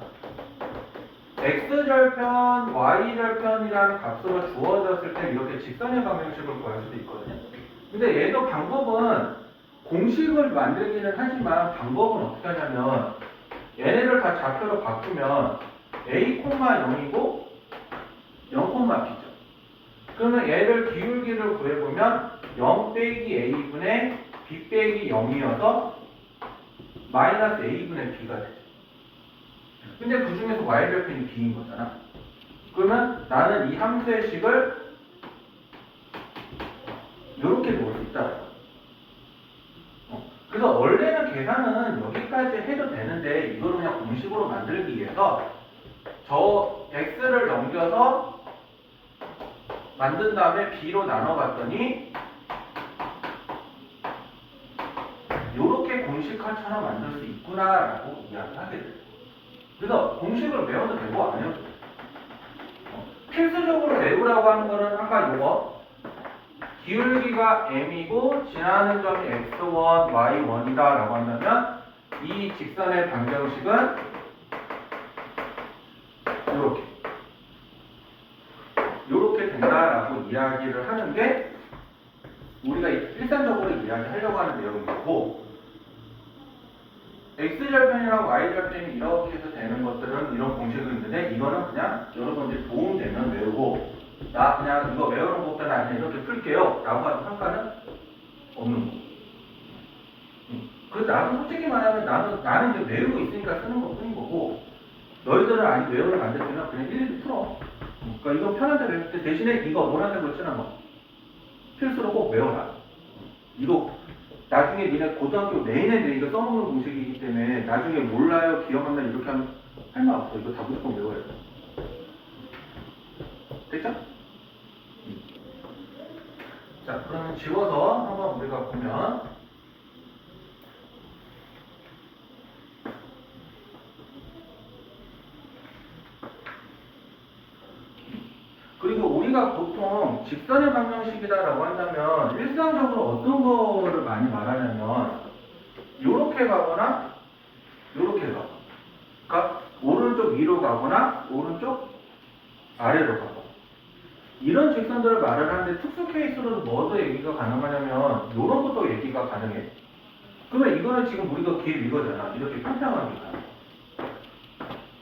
x절편, y절편이라는 값으로 주어졌을 때 이렇게 직선의 방정식을 구할 수도 있거든요. 근데 얘도 방법은 공식을 만들기는 하지만 방법은 어떻게 하냐면 얘네를 다 좌표로 바꾸면 a, 0이고 0,b죠. 그러면 얘를 기울기를 구해보면 0 빼기 a분의 b 빼기 0이어서 마이너스 a분의 b가 되죠. 근데 그 중에서 y절편이 b인 거잖아. 그러면 나는 이 함수의 식을 이렇게 놓을 수 있다. 그래서 원래는 계산은 여기까지 해도 되는데 이거를 그냥 공식으로 만들기 위해서 저 x를 넘겨서 만든 다음에 b로 나눠봤더니 이렇게 공식화처럼 만들 수 있구나라고 이야기를 하게 돼요. 그래서 공식을 외워도 되고 안 외워도 돼요. 필수적으로 외우라고 하는 거는 아까 요거 기울기가 m이고 지나는 점이 x1, y1이다 라고 한다면 이 직선의 방정식은 요렇게 된다라고 이야기를 하는 게 우리가 일상적으로 이야기하려고 하는 내용이고 x절편이랑 y절편이 이렇게 해서 되는 것들은 이런 공식이 있는데 이거는 그냥 여러분들이 도움되면 외우고 나 그냥 이거 외우는 것보다 그냥 이렇게 풀게요 라고 하는 평가는 없는 거. 그래서 나는 솔직히 말하면 나는 이제 외우고 있으니까 쓰는 것 뿐인 거고 너희들은 아직 외우는 안 됐으면 그냥 일일이 풀어. 그러니까 이거 편한 대로 외울 때 대신에 이거 원하는 걸 쓰는 거 필수로 꼭 외워라. 이거 나중에 니네 고등학교 내내 이거 써먹는 공식이기 때문에 나중에 몰라요, 기억 안 나요 이렇게 하면 할 말 없어. 이거 다 무조건 외워야 돼. 됐죠? 자, 그러면 지워서 한번 우리가 보면 그리고 우리가 보통 직선의 방정식이다라고 한다면 일상적으로 어떤 거를 많이 말하냐면 요렇게 가거나 요렇게 가거나 그러니까 오른쪽 위로 가거나 오른쪽 아래로 가거나 이런 직선들을 말을 하는데 특수 케이스로도 뭐도 얘기가 가능하냐면 요런 것도 얘기가 가능해. 그러면 이거는 지금 우리가 길 이거잖아. 이렇게 평평하게 가는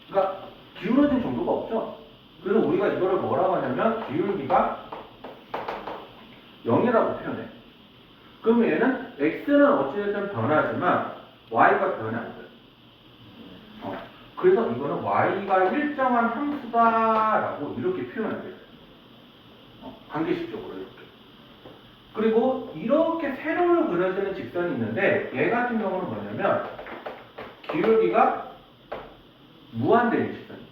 그러니까 기울어진 정도가 없죠. 그래서 우리가 이거를 뭐라고 하냐면 기울기가 0이라고 표현해. 그러면 얘는 x는 어찌됐든 변하지만 y가 변해 안 돼요. 그래서 이거는 y가 일정한 함수다라고 이렇게 표현을 해요. 관계식적으로 이렇게. 그리고 이렇게 세로로 그려지는 직선이 있는데 얘 같은 경우는 뭐냐면 기울기가 무한대인 직선이죠.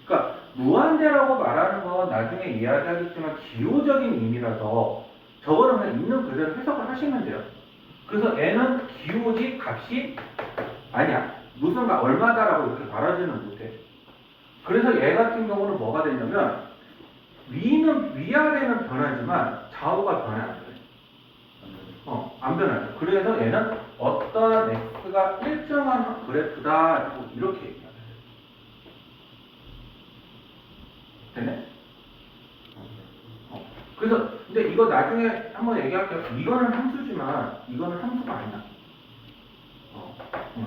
그러니까 무한대라고 말하는 건 나중에 이야기하겠지만 기호적인 의미라서 저거는 그냥 있는 그대로 해석을 하시면 돼요. 그래서 n은 기호지 값이 아니야. 무슨 얼마다라고 이렇게 말하지는 못해. 그래서 얘 같은 경우는 뭐가 되냐면 위아래는 변하지만 좌우가 변해 안 돼. 안 변하죠. 그래서 얘는 어떤 x가 일정한 그래프다라고 이렇게 얘기하는 거예요. 되네? 그래서 근데 이거 나중에 한번 얘기할게요. 이거는 함수지만 이거는 함수가 아니야.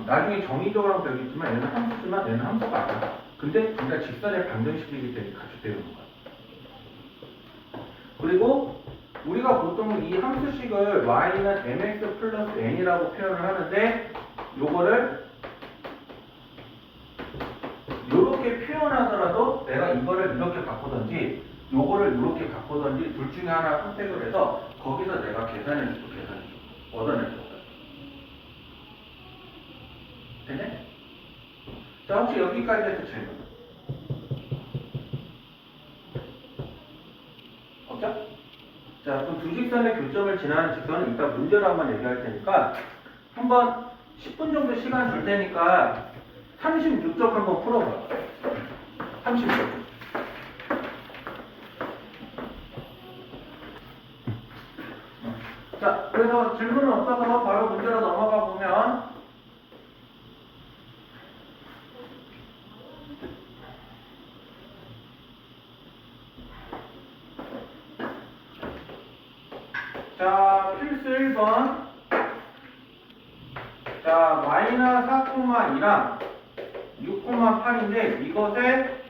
나중에 정의적으로 되겠지만 얘는 함수지만 얘는 함수가 아니야. 근데 둘 다 직선을 방정식이기 때문에 같이 배우는 거야. 그리고 우리가 보통 이 함수식을 y는 mx 플러스 n이라고 표현을 하는데 요거를 요렇게 표현하더라도 내가 이거를 이렇게 바꾸던지 요거를 이렇게 바꾸던지 둘 중에 하나 선택을 해서 거기서 내가 계산해주고 얻어내는 거야. 되네? 자, 혹시 여기까지 해서 질문 없죠? 자, 그럼 두 직선의 교점을 지나는 직선은 이따 문제로 한번 얘기할 테니까 한번 10분 정도 시간 줄 테니까 36쪽 한번 풀어봐. 36쪽. 자, 그래서 질문은 없어서 바로 문제로 넘어가 보면 자, 필수 1번. 자, 마이너스 4,2랑 6,8인데 이것의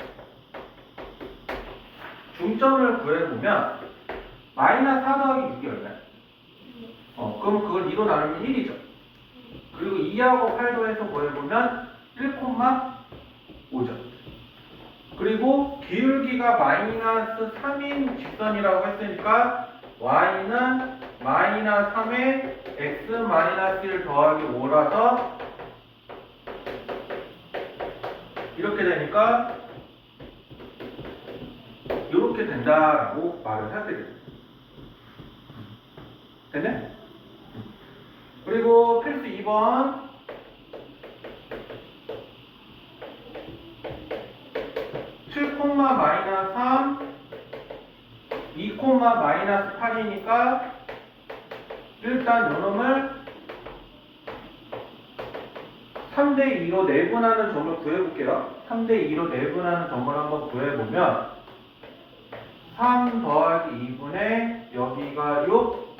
중점을 구해보면 마이너스 4 더하기 6이 얼마야? 그럼 그걸 2로 나누면 1이죠. 그리고 2하고 8도 해서 구해보면 1,5죠. 그리고 기울기가 마이너스 3인 직선이라고 했으니까 y는 마이너스 3에 x 마이너스 1 더하기 5라서 이렇게 되니까 이렇게 된다라고 말을 하게 돼요. 됐네? 그리고 필수 2번. 7, 마이너스 3 2, 마이너스 8이니까 일단 요놈을 3대2로 내분하는 점을 구해볼게요. 3대2로 내분하는 점을 한번 구해보면 3 더하기 2분의 여기가 6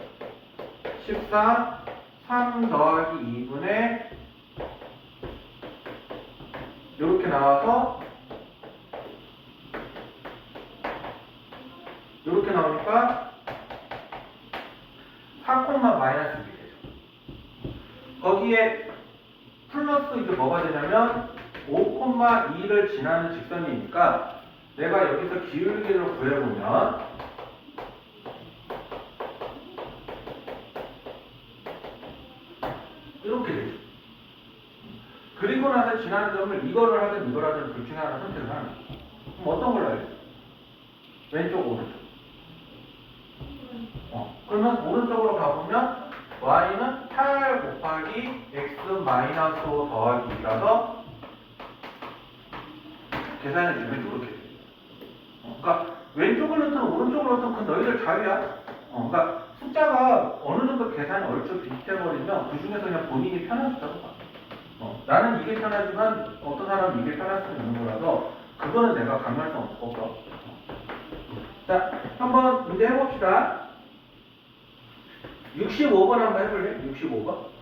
14 3 더하기 2분의 이렇게 나와서 이렇게 나오니까 4, 마이너스 6이 되죠. 거기에 플러스 이제 뭐가 되냐면 5,2를 지나는 직선이니까 내가 여기서 기울기를 구해보면 이렇게 되죠. 그리고 나서 지나는 점을 이거를 하든 이걸 하든 둘 중에 하나 선택을 하는 거예요. 그럼 어떤 걸로 해요? 왼쪽, 오른쪽. 그러면 오른쪽으로 가보면 y는 8 곱하기 x 마이너스 5 더하기 2라서 계산해주면 이렇게 돼요. 그러니까 왼쪽을 넣든 오른쪽을 넣든 그건 너희들 자유야. 그러니까 숫자가 어느 정도 계산이 얼추 비슷해버리면 그 중에서 그냥 본인이 편한 숫자로 봐. 나는 이게 편하지만 어떤 사람은 이게 편할 수 있는 거라서 그거는 내가 강요할 수 없어. 자, 한번 문제 해봅시다. 65번 한번 해볼래? 65번.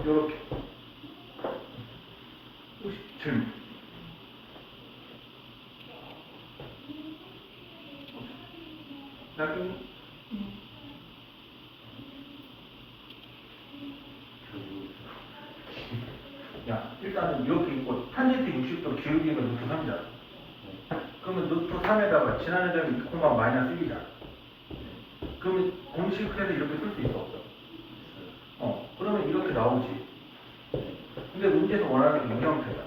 요렇게. 혹시 질문? 나중에? 야, 일단은 이렇게 있고 탄젠트 60도 기울기가 루트 3이잖아. 그러면 루트 3에다가 지나는 점이 2, 마이너스 1이잖아. 그러면 공식해서 이렇게 쓸 수 있어 없어? 그러면 이렇게 나오지. 근데 문제에서 원하는 게 이 형태다.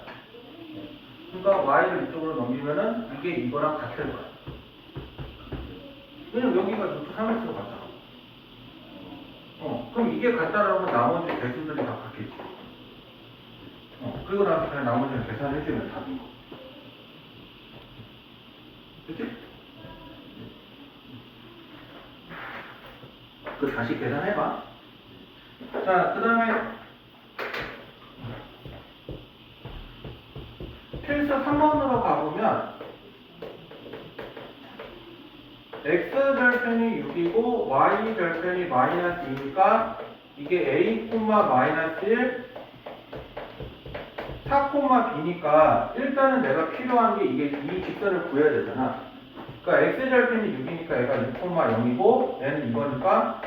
그러니까 y를 이쪽으로 넘기면은 이게 이거랑 같을 거야. 왜냐면 여기가 루트 3x로 같잖아. 그럼 이게 같다라고 하면 나머지 배수들이 다 같겠지. 그리고 나서 그냥 나머지는 계산해주면 답인 거. 그치? 그 다시 계산해봐. 자, 그 다음에 필수 3번으로 가보면 x절편이 6이고 y절편이 마이너스 2니까 이게 a, 마이너스 1, 4, b니까 일단은 내가 필요한 게 이게 이 직선을 구해야 되잖아. 그러니까 x절편이 6이니까 얘가 6,0이고 얘는 이거니까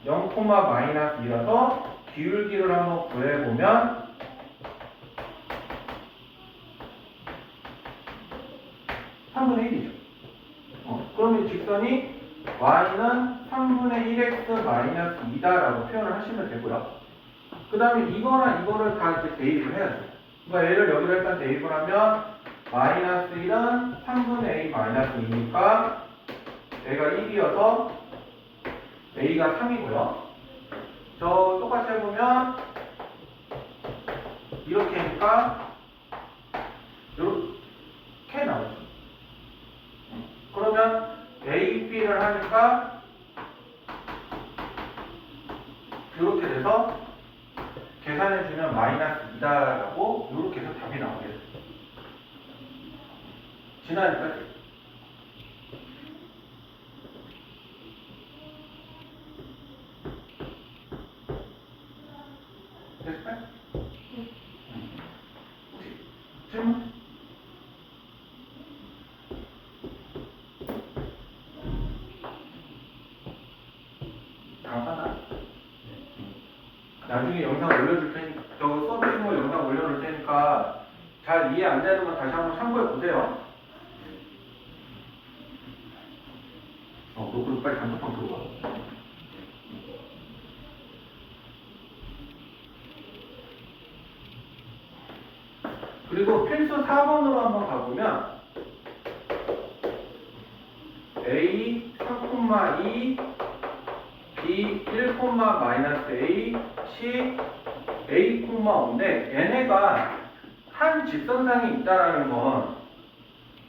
0, 마이너스 2라서 기울기를 한번 구해보면 (3분의 1이죠) 그러면 이 직선이 y는 3분의 1x 마이너스 2다라고 표현을 하시면 되고요. 그 다음에 이거나 이거를 다 이제 대입을 해야 돼요. 그러니까 얘를 여기로 일단 대입을 하면 마이너스 1은 3분의 a 마이너스 2니까 얘가 1이어서 a가 3이고요. 저 똑같이 해보면 이렇게 하니까 이렇게 나오죠. 그러면 a, b를 하니까 이렇게 돼서 계산해주면 마이너스 2다라고 이렇게 해서 답이 나오게 돼요. 지나니까 됐을까요? 혹시 질문? 다음하나? 나중에 영상 올려줄 테니까 저 써주신 거 영상 올려놓을 테니까 잘 이해 안 되는 건 다시 한번 참고해 보세요. 너 그럼 빨리 단톡방 들어가. 그리고 필수 4번으로 한번 가보면 a 3,2 b 1, 마이너스 a c a, 5인데 얘네가 한 직선상이 있다라는 건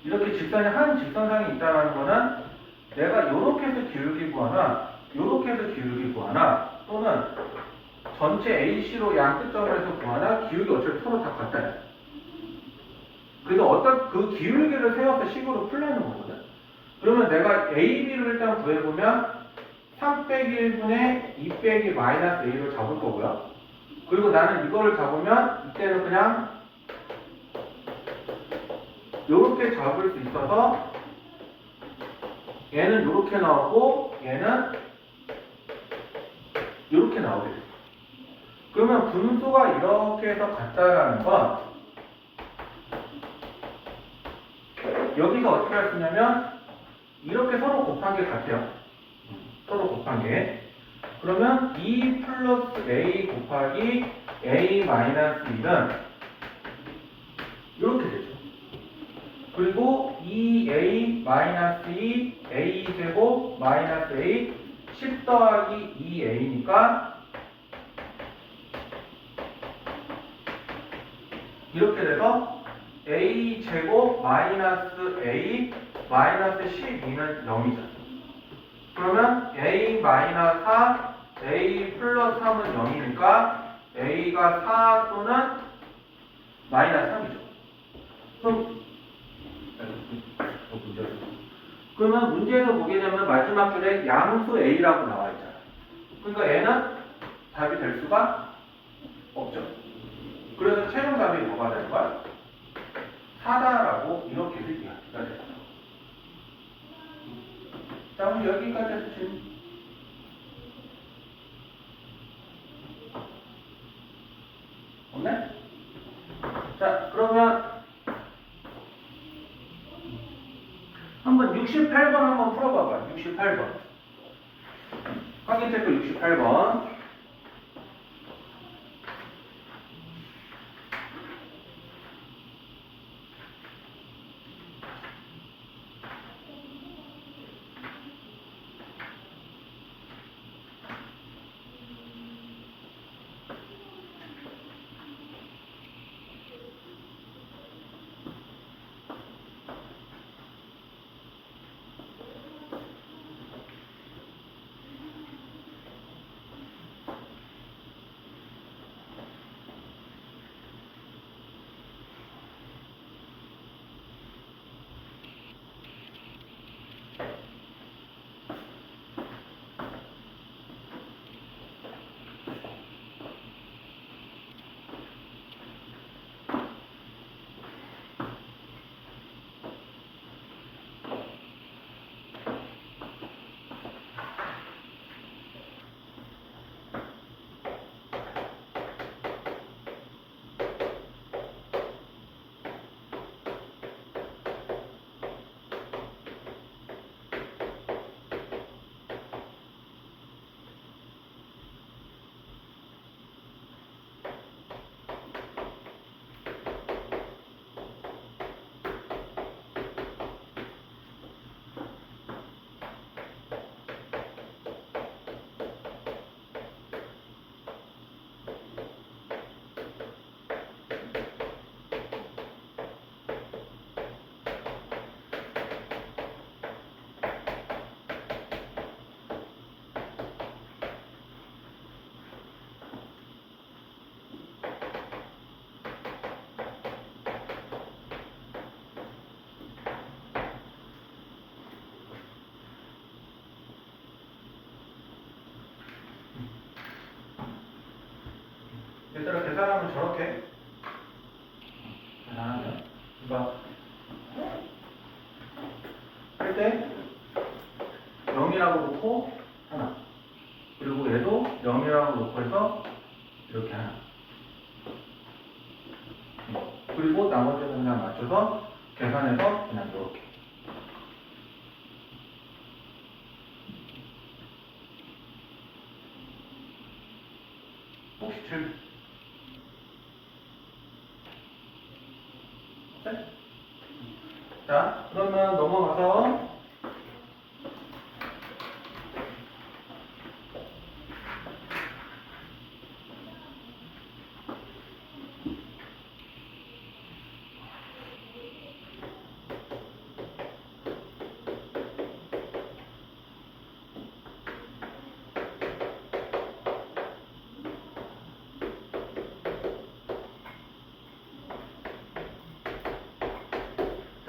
이렇게 직선이 한 직선상이 있다라는 거는 내가 요렇게 해서 기울기 구하나 요렇게 해서 기울기 구하나 또는 전체 AC로 양 끝점에서 구하나 기울기 어차피 서로 다 같아요. 그래서 어떤 그 기울기를 세워서 식으로 풀려는 거거든. 그러면 내가 AB를 일단 구해보면 3 빼기 1분의 2 빼기 마이너스 A로 잡을 거고요. 그리고 나는 이거를 잡으면 이때는 그냥 요렇게 잡을 수 있어서 얘는 요렇게 나오고 얘는 요렇게 나오게 돼요. 그러면 분수가 이렇게 해서 같다라는 건 여기서 어떻게 할 수 있냐면 이렇게 서로 곱한 게 같아요. 서로 곱한 게. 그러면 2 플러스 A 곱하기 A 마이너스 1은 이렇게 되죠. 그리고 2A 마이너스 2 A 제곱 마이너스 A 10 더하기 2A니까 이렇게 돼서 A 제곱 마이너스 A 마이너스 12는 0이죠. 그러면 A 마이너스 4, A 플러스 3은 0이니까 A가 4 또는 마이너스 3이죠. 그러면 문제에서 보게 되면 마지막 줄에 양수 A라고 나와 있잖아요. 그러니까 얘는 답이 될 수가 없죠. 그래서 최종 답이 뭐가 되는 거야? 4다라고 이렇게 얘기가 돼요. 자, 그럼 여기까지 해서 질문. 없네? 자, 그러면 한번 68번 한번 풀어봐봐요. 68번. 확인체크 68번. 얘들아 계산하면 저렇게 계산하면 그러니까 할 때 0이라고 놓고 하나 그리고 얘도 0이라고 놓고 해서 이렇게 하나 그리고 나머지는 그냥 맞춰서 계산해서 그냥 이렇게 혹시 질문? 네? 자, 그러면 넘어가서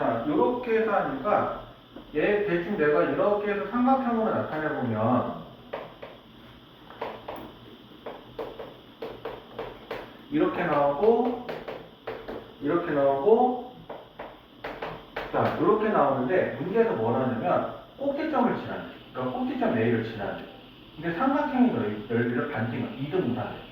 자, 이렇게 해서 하니까 얘 대충 내가 이렇게 해서 삼각형으로 나타내보면 이렇게 나오고 이렇게 나오고 자, 이렇게 나오는데 문제에서 뭐라냐면 꼭지점을 지나는 그러니까 꼭지점 A를 지나는 근데 삼각형의 넓이를 반띵을 2등분하네.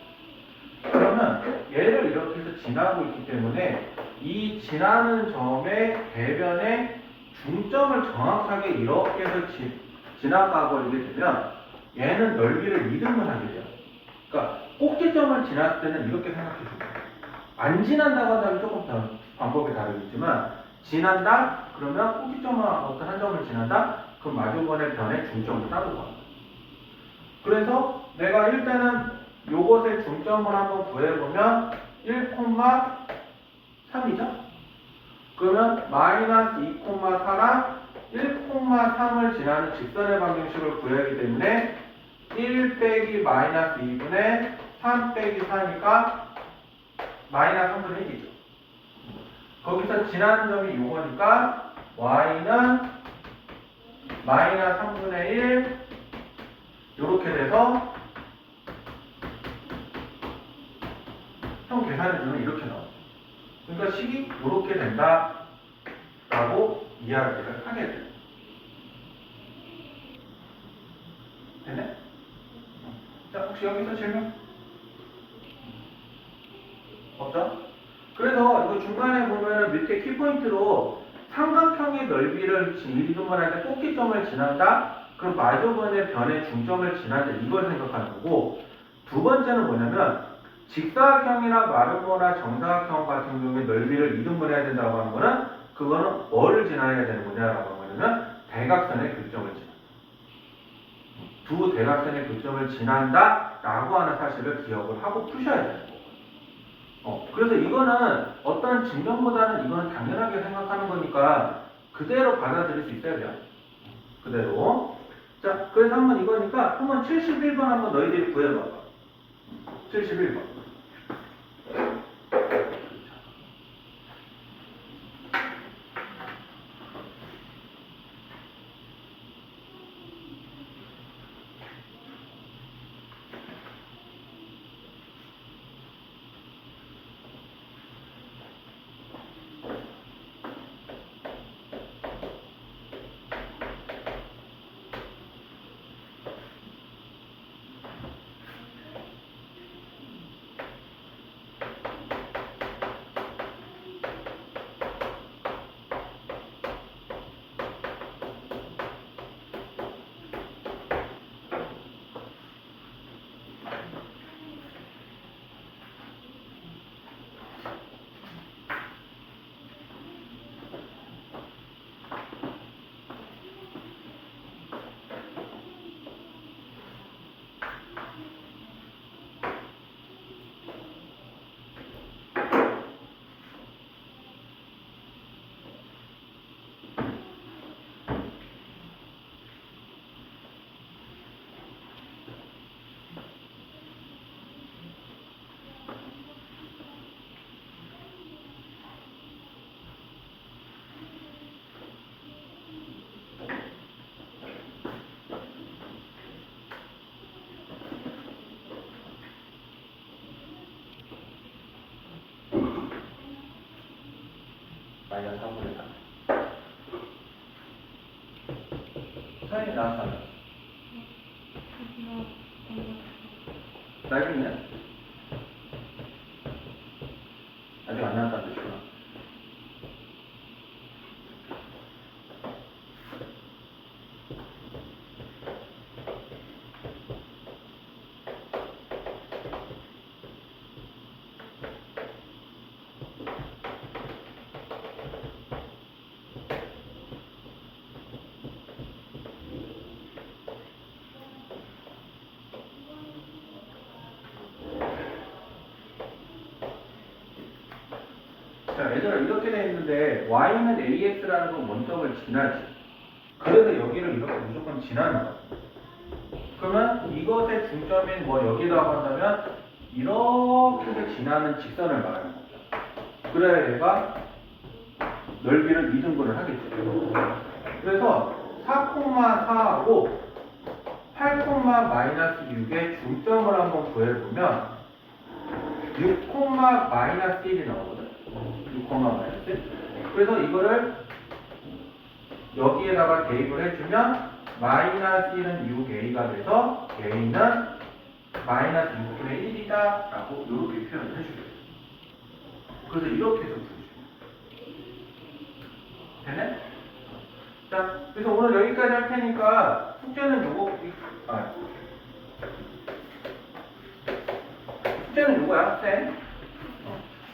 그러면 얘를 이렇게 해서 지나고 있기 때문에 이 지나는 점의 대변의 중점을 정확하게 이렇게 해서 지나가 버리게 되면 얘는 넓이를 2등분하게 돼요. 그러니까 꼭지점을 지났을 때는 이렇게 생각해 주세요. 안 지난다고 한다면 조금 더 방법이 다르겠지만 지난다? 그러면 꼭지점을 어떤 한 점을 지난다? 그럼 마주번의 변의 중점을 따로 구한다. 그래서 내가 일단은 요것의 중점을 한번 구해보면 1,3이죠? 그러면 마이너스 2,4랑 1,3을 지나는 직선의 방정식을 구해야 하기 때문에 1 빼기 마이너스 2분의 3 빼기 4니까 마이너스 3분의 1이죠. 거기서 지나는 점이 요거니까 y는 마이너스 3분의 1 요렇게 돼서 형 계산해주면 이렇게 나오죠. 그러니까 식이 요렇게 된다 라고 이야기를 하게 돼요. 됐네? 자, 혹시 여기서 질문? 없죠? 그래서 이거 중간에 보면은 밑에 키포인트로 삼각형의 넓이를 1등분할 때 꼭지점을 지난다? 그럼 마주번의 변의 중점을 지난다. 이걸 생각하는 거고, 두 번째는 뭐냐면 직사각형이나 마름모나 정사각형 같은 경우에 넓이를 2등분해야 된다고 하는 거는 그거는 뭐를 지나야 되는 거냐라고 하면 대각선의 교점을 지난다. 두 대각선의 교점을 지난다 라고 하는 사실을 기억을 하고 푸셔야 되는 거고. 그래서 이거는 어떤 증명보다는 이거는 당연하게 생각하는 거니까 그대로 받아들일 수 있어야 돼요. 그대로. 자, 그래서 한번 이거니까 한번 71번 한번 너희들이 구해봐봐. 71번. 마이너스 3분의 3. 사인이 나왔잖아. 나중에 아직 안 나왔다는 뜻이구나. 자, 얘들아 이렇게 돼 있는데 y는 ax라는 건 원점을 지나지. 그래서 여기를 이렇게 무조건 지나는 거야. 그러면 이것의 중점인 뭐 여기라고 한다면 이렇게 지나는 직선을 말하는 거죠. 그래야 얘가 넓이를 2등분을 하겠죠. 그래서 4,4하고 8,-6의 중점을 한번 구해보면 6,-1이 나오거든. 6,-1. 그래서 이거를 여기에다가 대입을 해주면 -1은 6a가 돼서 a는 -6분의 1이다 라고 이렇게 표현을 해주겠어요. 그래서 이렇게 해서 풀어주세요. 되네? 자, 그래서 오늘 여기까지 할 테니까 숙제는 숙제는 요거야, 쌤.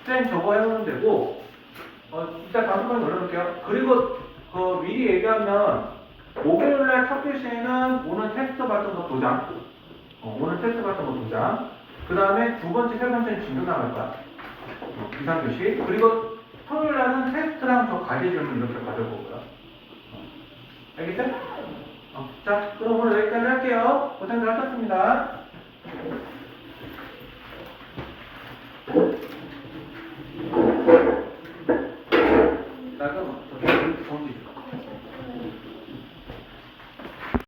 쌤 저거 해오면 되고, 일단 다섯 번 눌러볼게요. 그리고 미리 얘기하면 목요일날 첫 교시에는 오늘 테스트 같은 거 도장, 오늘 테스트 같은 거 도장. 그 다음에 두 번째, 세 번째는 진도 나갈 거야. 기상교시. 그리고 토요일날은 테스트랑 저 과제 질문 이렇게 가져보고요. 알겠죠? 자, 그럼 오늘 여기까지 할게요. 고생들 하셨습니다. 나가, 저기, 정지.